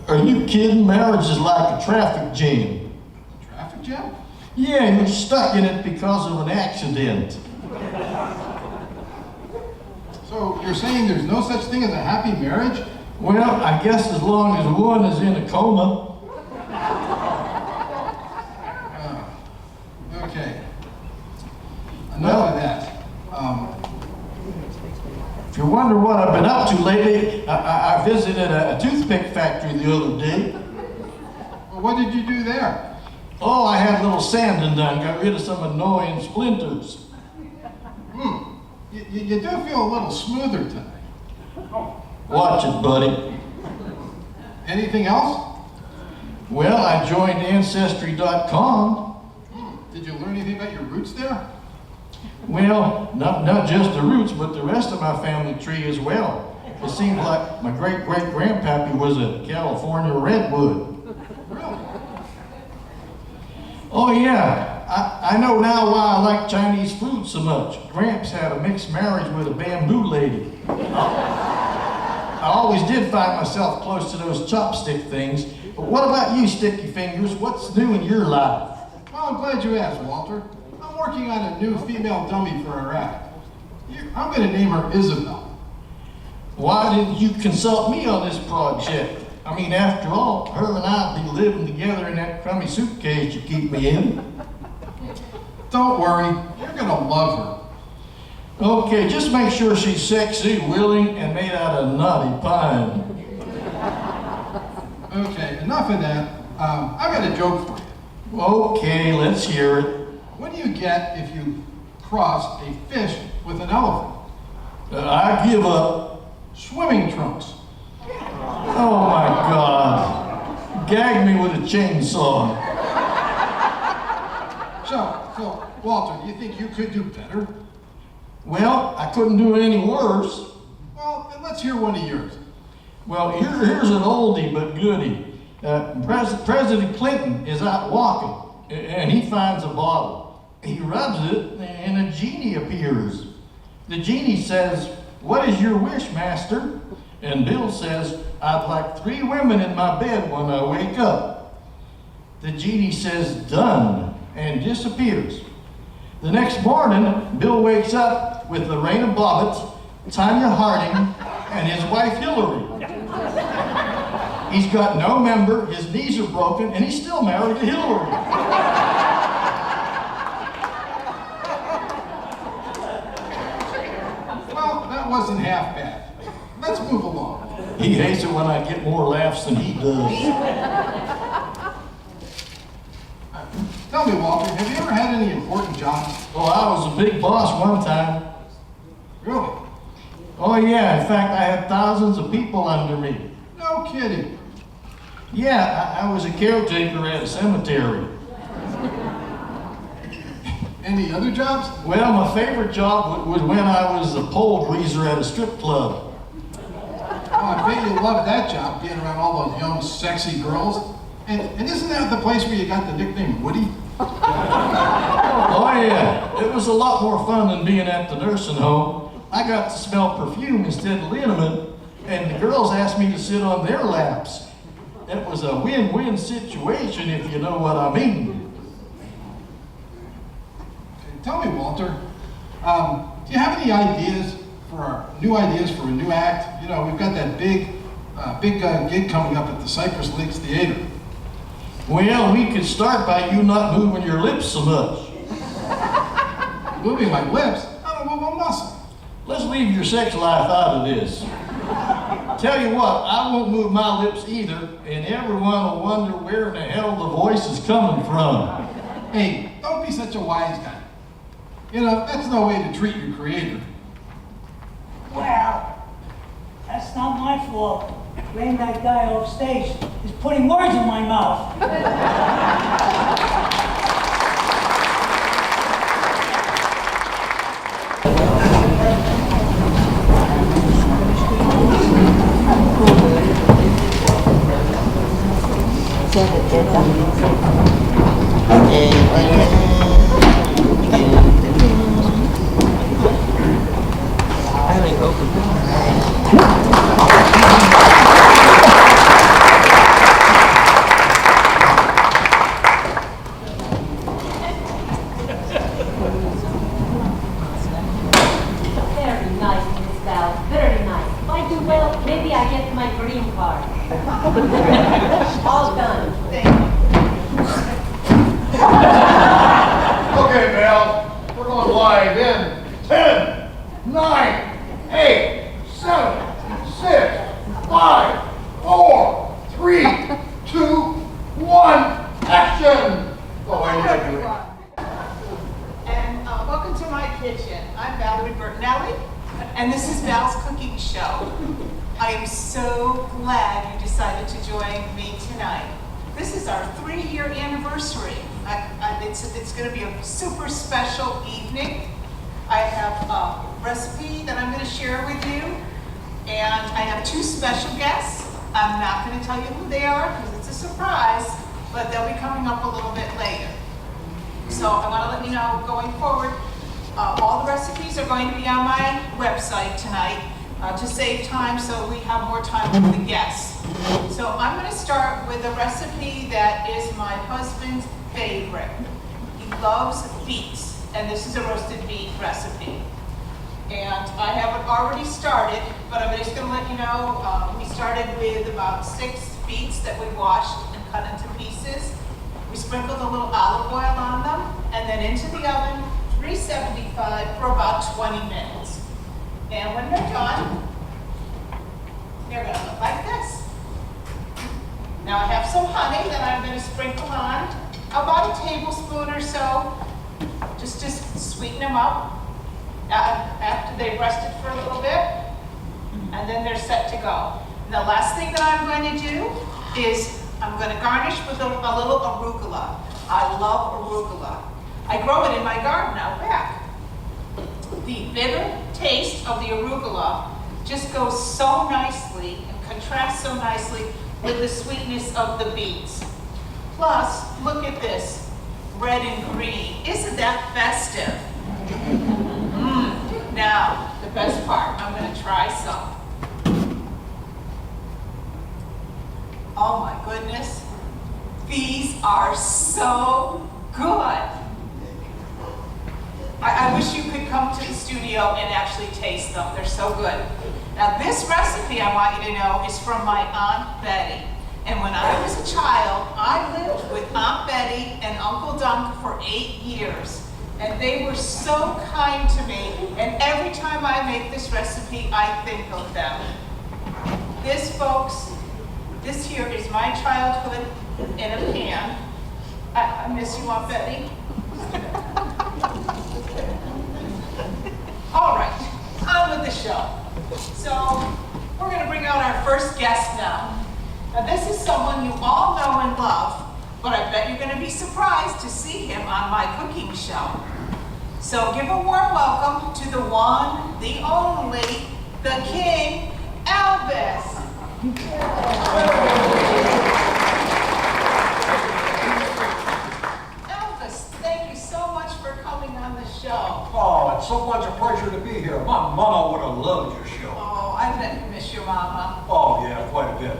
Speaker 3: Are you kidding? Marriage is like a traffic jam.
Speaker 18: Traffic jam?
Speaker 3: Yeah, you're stuck in it because of an accident.
Speaker 18: So you're saying there's no such thing as a happy marriage?
Speaker 3: Well, I guess as long as one is in a coma.
Speaker 18: Okay. Enough of that.
Speaker 3: If you wonder what I've been up to lately, I visited a toothpick factory the other day.
Speaker 18: Well, what did you do there?
Speaker 3: Oh, I had a little sanding done, got rid of some annoying splinters.
Speaker 18: You do feel a little smoother tonight.
Speaker 3: Watch it, buddy.
Speaker 18: Anything else?
Speaker 3: Well, I joined Ancestry.com.
Speaker 18: Did you learn anything about your roots there?
Speaker 3: Well, not just the roots, but the rest of my family tree as well. It seems like my great-great-grandpappy was a California redwood.
Speaker 18: Really?
Speaker 3: Oh yeah, I know now why I like Chinese food so much. Gramps had a mixed marriage with a bamboo lady. I always did find myself close to those chopstick things. But what about you, Sticky Fingers? What's new in your life?
Speaker 18: Well, I'm glad you asked, Walter. I'm working on a new female dummy for our act. I'm going to name her Isabel.
Speaker 3: Why didn't you consult me on this project? I mean, after all, her and I'll be living together in that crummy suitcase you keep me in.
Speaker 18: Don't worry, you're going to love her.
Speaker 3: Okay, just make sure she's sexy, willing, and made out of knotty pine.
Speaker 18: Okay, enough of that. I got a joke for you.
Speaker 3: Okay, let's hear it.
Speaker 18: What do you get if you cross a fish with an elephant?
Speaker 3: I give up.
Speaker 18: Swimming trunks.
Speaker 3: Oh my God. Gag me with a chainsaw.
Speaker 18: So, Walter, you think you could do better?
Speaker 3: Well, I couldn't do it any worse.
Speaker 18: Well, then let's hear one of yours.
Speaker 3: Well, here's an oldie but goodie. President Clinton is out walking, and he finds a bottle. He rubs it, and a genie appears. The genie says, "What is your wish, master?" And Bill says, "I'd like 3 women in my bed when I wake up." The genie says, "Done," and disappears. The next morning, Bill wakes up with Lorena Bobbitt, Tanya Harding, and his wife Hillary. He's got no member, his knees are broken, and he's still married to Hillary.
Speaker 18: Well, that wasn't half bad. Let's move along.
Speaker 3: He hates it when I get more laughs than he does.
Speaker 18: Tell me, Walter, have you ever had any important jobs?
Speaker 3: Oh, I was a big boss one time.
Speaker 18: Really?
Speaker 3: Oh yeah, in fact, I had thousands of people under me.
Speaker 18: No kidding.
Speaker 3: Yeah, I was a caretaker at a cemetery.
Speaker 18: Any other jobs?
Speaker 3: Well, my favorite job was when I was a pole greaser at a strip club.
Speaker 18: Oh, I bet you loved that job, being around all those young, sexy girls. And isn't that the place where you got the nickname Woody?
Speaker 3: Oh yeah, it was a lot more fun than being at the nursing home. I got to smell perfume instead of liniment, and the girls asked me to sit on their laps. It was a win-win situation, if you know what I mean.
Speaker 18: Tell me, Walter, do you have any ideas for a new act? You know, we've got that big gig coming up at the Cypress Lakes Theater.
Speaker 3: Well, we could start by you not moving your lips so much.
Speaker 18: Moving my lips? I don't move a muscle.
Speaker 3: Let's leave your sex life out of this. Tell you what, I won't move my lips either, and everyone will wonder where in the hell the voice is coming from.
Speaker 18: Hey, don't be such a wise guy. You know, that's no way to treat your creator.
Speaker 10: Well, that's not my fault. Laying that guy off stage is putting words in my mouth.
Speaker 14: Very nice, Miss Val. Very nice. If I do well, maybe I get my green card. All done.
Speaker 16: Okay, Val, we're going live in 10, 9, 8, 7, 6, 5, 4, 3, 2, 1, action! Oh, I need to do it.
Speaker 5: And welcome to my kitchen. I'm Valerie Bertinelli, and this is Val's Cooking Show. I am so glad you decided to join me tonight. This is our 3-year anniversary. It's going to be a super special evening. I have a recipe that I'm going to share with you, and I have 2 special guests. I'm not going to tell you who they are because it's a surprise, but they'll be coming up a little bit later. So I want to let you know, going forward, all the recipes are going to be on my website tonight to save time so we have more time with the guests. So I'm going to start with a recipe that is my husband's favorite. He loves beets, and this is a roasted beet recipe. And I haven't already started, but I'm just going to let you know, we started with about 6 beets that we washed and cut into pieces. We sprinkled a little olive oil on them, and then into the oven, 375 for about 20 minutes. And when they're done, they're going to look like this. Now I have some honey that I'm going to sprinkle on, about a tablespoon or so, just to sweeten them up after they've rested for a little bit, and then they're set to go. And the last thing that I'm going to do is I'm going to garnish with a little arugula. I love arugula. I grow it in my garden out back. The bitter taste of the arugula just goes so nicely and contrasts so nicely with the sweetness of the beets. Plus, look at this, red and green. Isn't that festive? Now, the best part, I'm going to try some. Oh my goodness, these are so good.
Speaker 8: I wish you could come to the studio and actually taste them. They're so good. Now this recipe, I want you to know, is from my Aunt Betty. And when I was a child, I lived with Aunt Betty and Uncle Dunk for 8 years. And they were so kind to me. And every time I make this recipe, I think of them. This, folks, this here is my childhood in a pan. I miss you, Aunt Betty. All right, on with the show. So, we're going to bring out our first guest now. Now, this is someone you all know and love, but I bet you're going to be surprised to see him on my cooking show. So, give a warm welcome to the one, the only, the King, Elvis. Elvis, thank you so much for coming on the show.
Speaker 19: Oh, it's so much a pleasure to be here. My mama would have loved your show.
Speaker 8: Oh, I bet you miss your mama.
Speaker 19: Oh, yeah, quite a bit.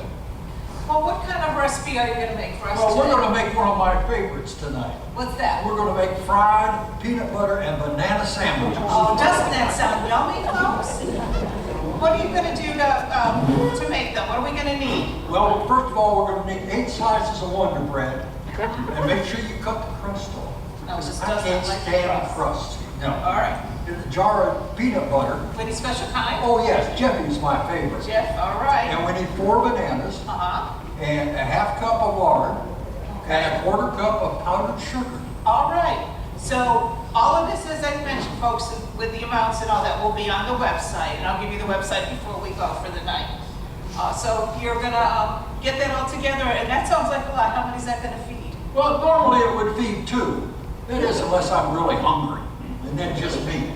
Speaker 8: Well, what kind of recipe are you going to make for us
Speaker 19: Well,
Speaker 8: today?
Speaker 19: we're going to make one of my favorites tonight.
Speaker 8: What's that?
Speaker 19: We're going to make fried peanut butter and banana sandwiches.
Speaker 8: Oh, doesn't that sound yummy, folks? What are you going to do to make them? What are we going to need?
Speaker 19: Well, first of all, we're going to need 8 slices of Wonder Bread. And make sure you cut the crust off.
Speaker 8: No, just
Speaker 19: I
Speaker 8: doesn't
Speaker 19: can't
Speaker 8: like
Speaker 19: stand
Speaker 8: the
Speaker 19: crust. No.
Speaker 8: All right.
Speaker 19: In a jar of peanut butter.
Speaker 8: Any special kind?
Speaker 19: Oh, yes. Jeffy's my favorite.
Speaker 8: Jeff, all right.
Speaker 19: And we need 4 bananas.
Speaker 8: Uh-huh.
Speaker 19: And a half cup of lard. And a 1/4 cup of powdered sugar.
Speaker 8: All right. So all of this, as I mentioned, folks, with the amounts and all that, will be on the website. And I'll give you the website before we go for the night. So you're going to get that all together. And that sounds like a lot. How many is that going to feed?
Speaker 19: Well, normally it would feed 2. That is, unless I'm really hungry. And then just me.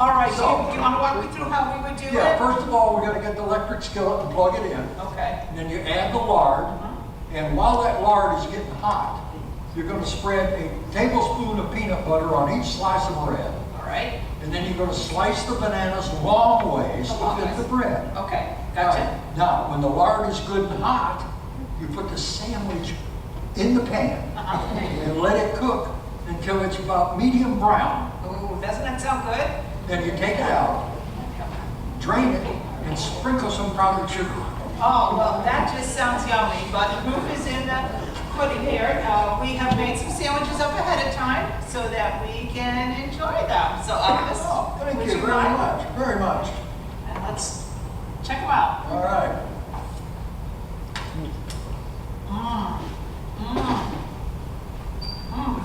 Speaker 8: All right,
Speaker 19: So,
Speaker 8: do you want to walk me through how we would do it?
Speaker 19: Yeah, first of all, we're going to get the electric skillet and plug it in.
Speaker 8: Okay.
Speaker 19: And then you add the lard. And while that lard is getting hot, you're going to spread a tablespoon of peanut butter on each slice of bread.
Speaker 8: All right.
Speaker 19: And then you're going to slice the bananas long ways to fit the bread.
Speaker 8: Okay, gotcha.
Speaker 19: Now, when the lard is good and hot, you put the sandwich in the pan and let it cook until it's about medium brown.
Speaker 8: Ooh, doesn't that sound good?
Speaker 19: Then you take it out, drain it, and sprinkle some powdered sugar.
Speaker 8: Oh, well, that just sounds yummy, but the proof is in the pudding here. We have made some sandwiches up ahead of time so that we can enjoy them. So, Elvis,
Speaker 19: Thank
Speaker 8: would
Speaker 19: you very
Speaker 8: mind?
Speaker 19: much, very much.
Speaker 8: And let's check them out.
Speaker 19: All right.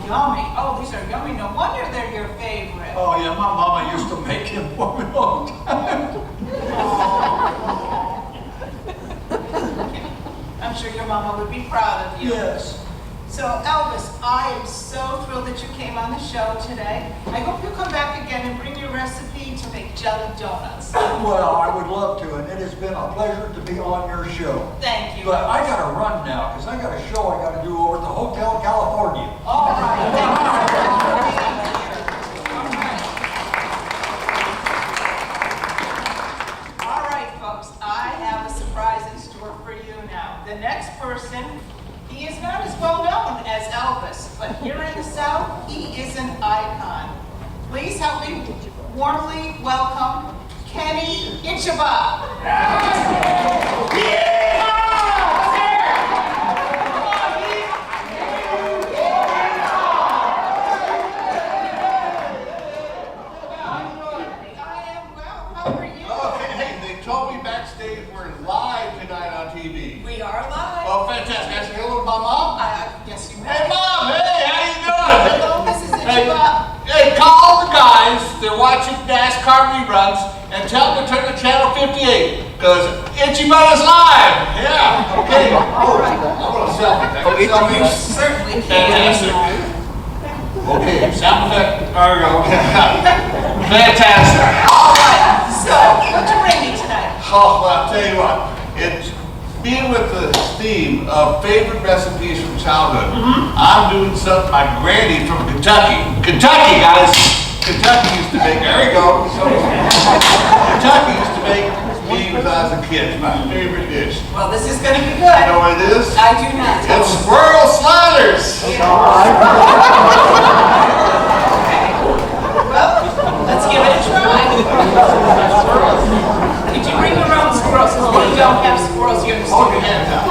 Speaker 8: Yummy. Oh, these are yummy. No wonder they're your favorite.
Speaker 19: Oh yeah, my mama used to make them for me all the time.
Speaker 8: I'm sure your mama would be proud of you.
Speaker 19: Yes.
Speaker 8: So, Elvis, I am so thrilled that you came on the show today. I hope you'll come back again and bring your recipe to make jelly donuts.
Speaker 19: Well, I would love to, and it has been a pleasure to be on your show.
Speaker 8: Thank you.
Speaker 19: But I got to run now, because I got a show I got to do over at the Hotel California.
Speaker 8: All right. Thank you so much for being here. All right, folks. I have a surprise in store for you now. The next person, he is not as well known as Elvis, but here in the South, he is an icon. Please help me warmly welcome Kenny Itchaba.
Speaker 15: They told me backstage we're live tonight on TV.
Speaker 8: We are live.
Speaker 15: Oh, fantastic. I say hello to my mom.
Speaker 8: Yes, you may.
Speaker 15: Hey, Mom. Hey, how you doing?
Speaker 8: Hello, Mrs. Itchaba.
Speaker 15: Hey, call all the guys. They're watching NASCAR reruns and tell them to turn to channel 58 because Itchy Butt is live. Yeah. Okay. Oh, I want a selfie.
Speaker 8: You certainly can.
Speaker 15: Fantastic. Okay, sound effect. There we go. Fantastic.
Speaker 8: All right. So, what'd you bring me tonight?
Speaker 15: Oh, well, I'll tell you what. It's being with the theme of favorite recipes from childhood. I'm doing something my granny from Kentucky. Kentucky, guys. Kentucky used to make. There we go. Kentucky used to make me when I was a kid. It's my favorite dish.
Speaker 8: Well, this is going to be good.
Speaker 15: You know what it is?
Speaker 8: I do not.
Speaker 15: It's squirrel sliders.
Speaker 8: give it a try. Did you bring your own squirrels? Since we don't have squirrels here in the
Speaker 15: Hold your
Speaker 8: studio.
Speaker 15: hands out.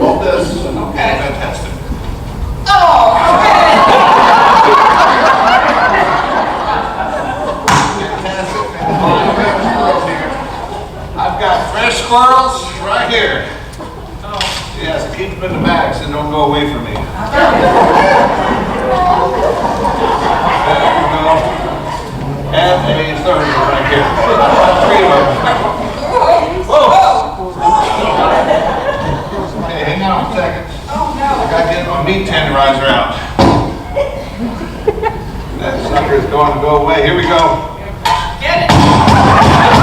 Speaker 15: Hold this. Okay, fantastic.
Speaker 8: Oh, okay.
Speaker 15: I've got fresh squirrels right here. Yes, keep them in the bags and don't go away from me. There we go. And a third one right here. Three of them. Whoa! Okay, hang on a second.
Speaker 8: Oh no.
Speaker 15: I gotta get my meat tenderizer out. That sucker is going to go away. Here we go.
Speaker 8: Get it.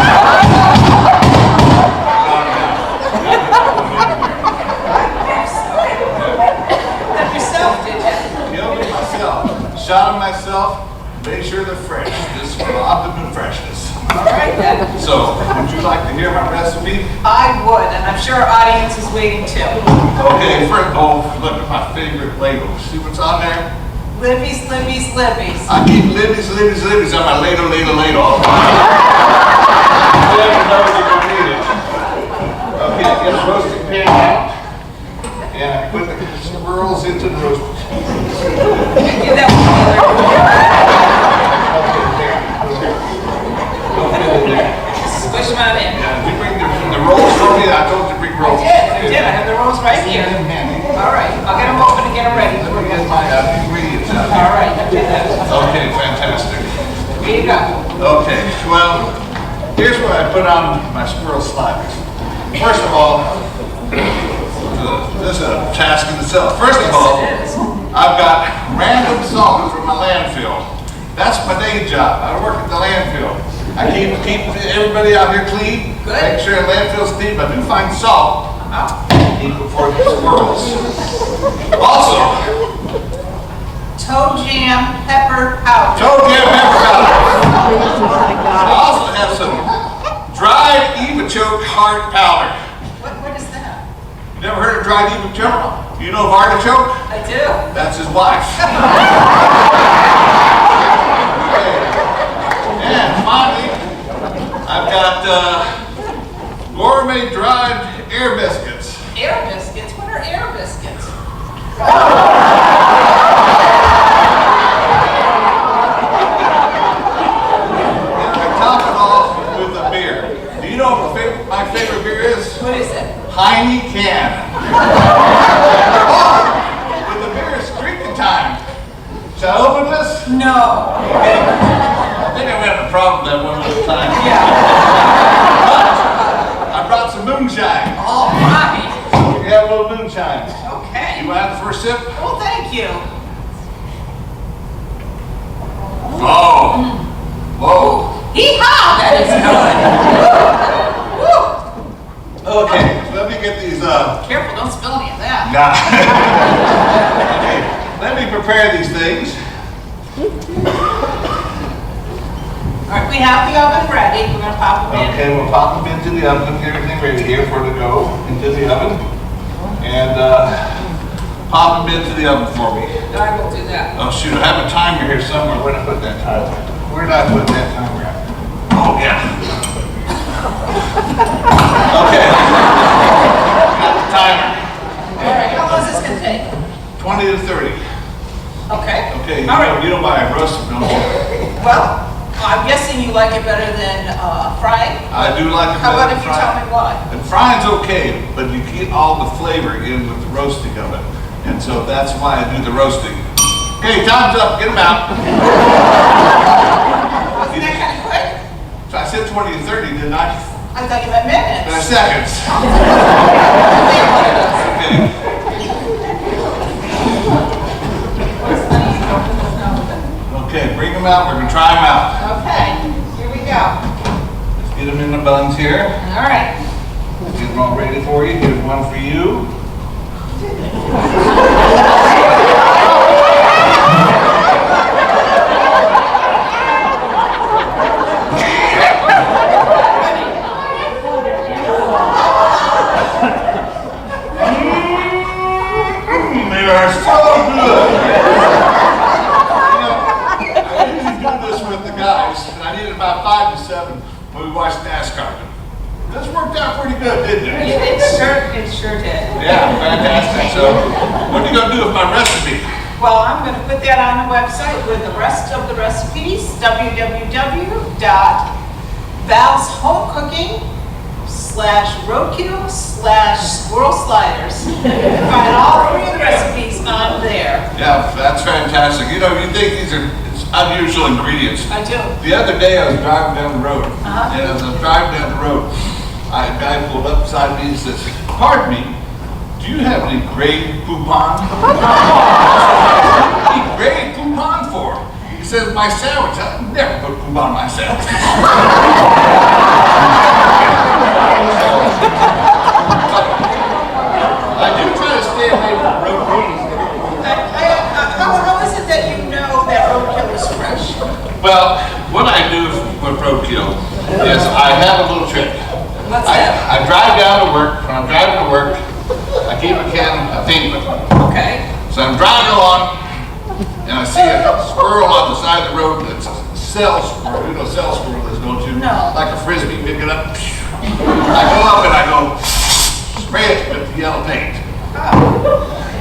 Speaker 8: That yourself, did you?
Speaker 15: Killed them myself. Shot them myself. Made sure they're fresh. This is for optimum freshness.
Speaker 8: All right then.
Speaker 15: So, would you like to hear my recipe?
Speaker 8: I would, and I'm sure our audience is waiting too.
Speaker 15: Okay, first, oh, look at my favorite label. See what's on there?
Speaker 8: Libby's, Libby's, Libby's.
Speaker 15: I keep Libby's on my ladle all the time. You never know you're going to need it. Okay, get a roasting pan out. And put the squirrels into the roast.
Speaker 8: Give that one Squish them out in.
Speaker 15: Yeah, we bring the rolls for me. I told you to bring rolls.
Speaker 8: I did. I have the rolls right here. All right. I'll get them open and get them ready.
Speaker 15: Let me get my ingredients out.
Speaker 8: All right. I'll do that.
Speaker 15: Okay, fantastic.
Speaker 8: Here you go.
Speaker 15: Okay, well, here's what I put on my squirrel sliders. First of all, this is a task in itself. First of all, I've got random salt from my landfill. That's my day job. I work at the landfill. I keep everybody out here clean.
Speaker 8: Good.
Speaker 15: Make sure the landfill's clean, but I do find salt. Keep it for the squirrels. Also,
Speaker 8: Toe jam pepper powder.
Speaker 15: toe jam pepper powder. I also have some dried artichoke heart powder.
Speaker 8: What is that?
Speaker 15: You never heard of dried artichoke? You know of artichoke?
Speaker 8: I do.
Speaker 15: That's his wife. And finally, I've got gourmet dried air biscuits.
Speaker 8: Air biscuits? What are air biscuits?
Speaker 15: And I top it off with a beer. Do you know what my favorite beer is?
Speaker 8: What is it?
Speaker 15: Heineken. With the beer is drinking time. Shall I open this?
Speaker 8: No.
Speaker 15: Okay. I think I'm having a problem with that one at a time.
Speaker 8: Yeah.
Speaker 15: But I brought some moonshine.
Speaker 8: All right.
Speaker 15: So we can have a little moonshine.
Speaker 8: Okay.
Speaker 15: You want to have the first sip?
Speaker 8: Well, thank you.
Speaker 15: Oh. Whoa.
Speaker 8: Hee-haw! That is good. Woo.
Speaker 15: Okay, let me get these
Speaker 8: Careful, don't spill any of that.
Speaker 15: Nah. Okay, let me prepare these things.
Speaker 8: All right, we have the oven ready. We're gonna pop them in.
Speaker 15: Okay, we'll pop them into the oven. Get everything ready here for it to go into the oven. And pop them into the oven for me.
Speaker 8: I will do that.
Speaker 15: Oh shoot, I have a timer here somewhere. Where did I put that timer? Where did I put that timer at? Oh yeah. Okay. Got the timer.
Speaker 8: All right, how long is this gonna take?
Speaker 15: 20 to 30.
Speaker 8: Okay.
Speaker 15: Okay,
Speaker 8: All right.
Speaker 15: you don't buy a roasted, don't you?
Speaker 8: Well, I'm guessing you like it better than fried?
Speaker 15: I do like it
Speaker 8: How
Speaker 15: better
Speaker 8: about if
Speaker 15: than
Speaker 8: you tell me why?
Speaker 15: And frying's okay, but you get all the flavor in with the roasting of it. And so that's why I do the roasting. Okay, time's up. Get them out.
Speaker 8: Wasn't that kind of quick?
Speaker 15: So I said 20 to 30, didn't I?
Speaker 8: I thought you meant minutes.
Speaker 15: Seconds. Okay. Okay, bring them out. We're going to try them out.
Speaker 8: Okay, here we go.
Speaker 15: Let's get them in the buns here.
Speaker 8: All right.
Speaker 15: Get them all ready for you. Here's one for you. They are so good. You know, I usually do this with the when we watched NASCAR. This worked out pretty good, didn't it?
Speaker 5: It sure did.
Speaker 15: Yeah, fantastic. So, what are you going to do with my recipe?
Speaker 5: Well, I'm going to put that on the website with the rest of the recipes, www.valshomecooking/roadkill/squirrel sliders. You can find all 3 of the recipes on there.
Speaker 15: Yeah, that's fantastic. You know, you think these are unusual ingredients.
Speaker 5: I do.
Speaker 15: The other day I was driving down the road, and as I was driving down the road, a guy pulled up beside me and says, "Pardon me, do you have any gray coupon?" What do you need gray coupon for? He says, "My sandwich. I never put coupon on my sandwich." I do try to stay away from road.
Speaker 5: How is it that you know that roadkill is fresh?
Speaker 15: Well, what I do with roadkill is I have a little trick.
Speaker 5: What's that?
Speaker 15: I drive down to work. When I'm driving to work, I keep a can of paint with me.
Speaker 5: Okay.
Speaker 15: So I'm driving along, and I see a squirrel on the side of the road that's a cell squirrel. You know cell squirrel is, don't you?
Speaker 5: No.
Speaker 15: Like a frisbee, pick it up. I go up and I go spray it with the yellow paint.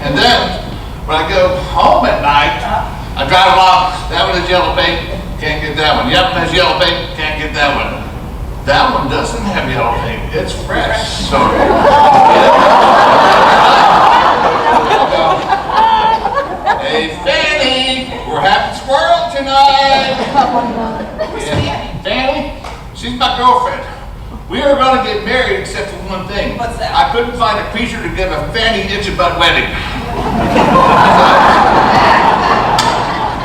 Speaker 15: And then, when I go home at night, I drive along, that one has yellow paint, can't get that one. Yep, has yellow paint, can't get that one. That one doesn't have yellow paint, it's fresh. So, hey Fanny, we're having squirrel tonight. Yeah. Fanny, she's my girlfriend. We are going to get married except for one thing.
Speaker 5: What's that?
Speaker 15: I couldn't find a preacher to give a Fanny itch about wedding.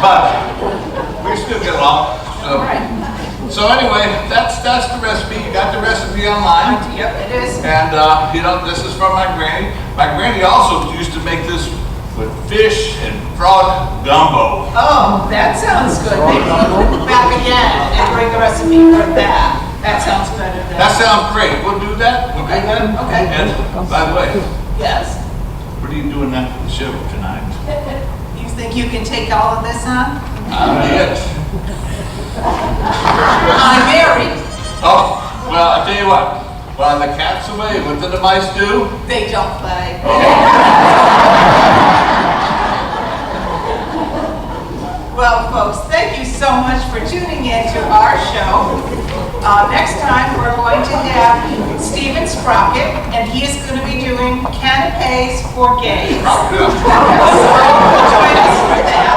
Speaker 15: But we still get along. So anyway, that's the recipe. You got the recipe online.
Speaker 5: Yep, it is.
Speaker 15: And you know, this is from my granny. My granny also used to make this with fish and frog gumbo.
Speaker 5: Oh, that sounds good. Maybe we'll back again and bring the recipe for that. That sounds good.
Speaker 15: That sounds great. We'll do that. We'll do that.
Speaker 5: Okay.
Speaker 15: And by the way,
Speaker 5: Yes.
Speaker 15: what are you doing after the show tonight?
Speaker 5: You think you can take all of this on?
Speaker 15: Yes.
Speaker 5: I'm married.
Speaker 15: Oh, well, I tell you what. While the cat's away, what do the mice do?
Speaker 5: They don't play. Well, folks, thank you so much for tuning in to our show. Next time, we're going to have Stephen Sprocket, and he is going to be doing canapes for gays. So join us for that.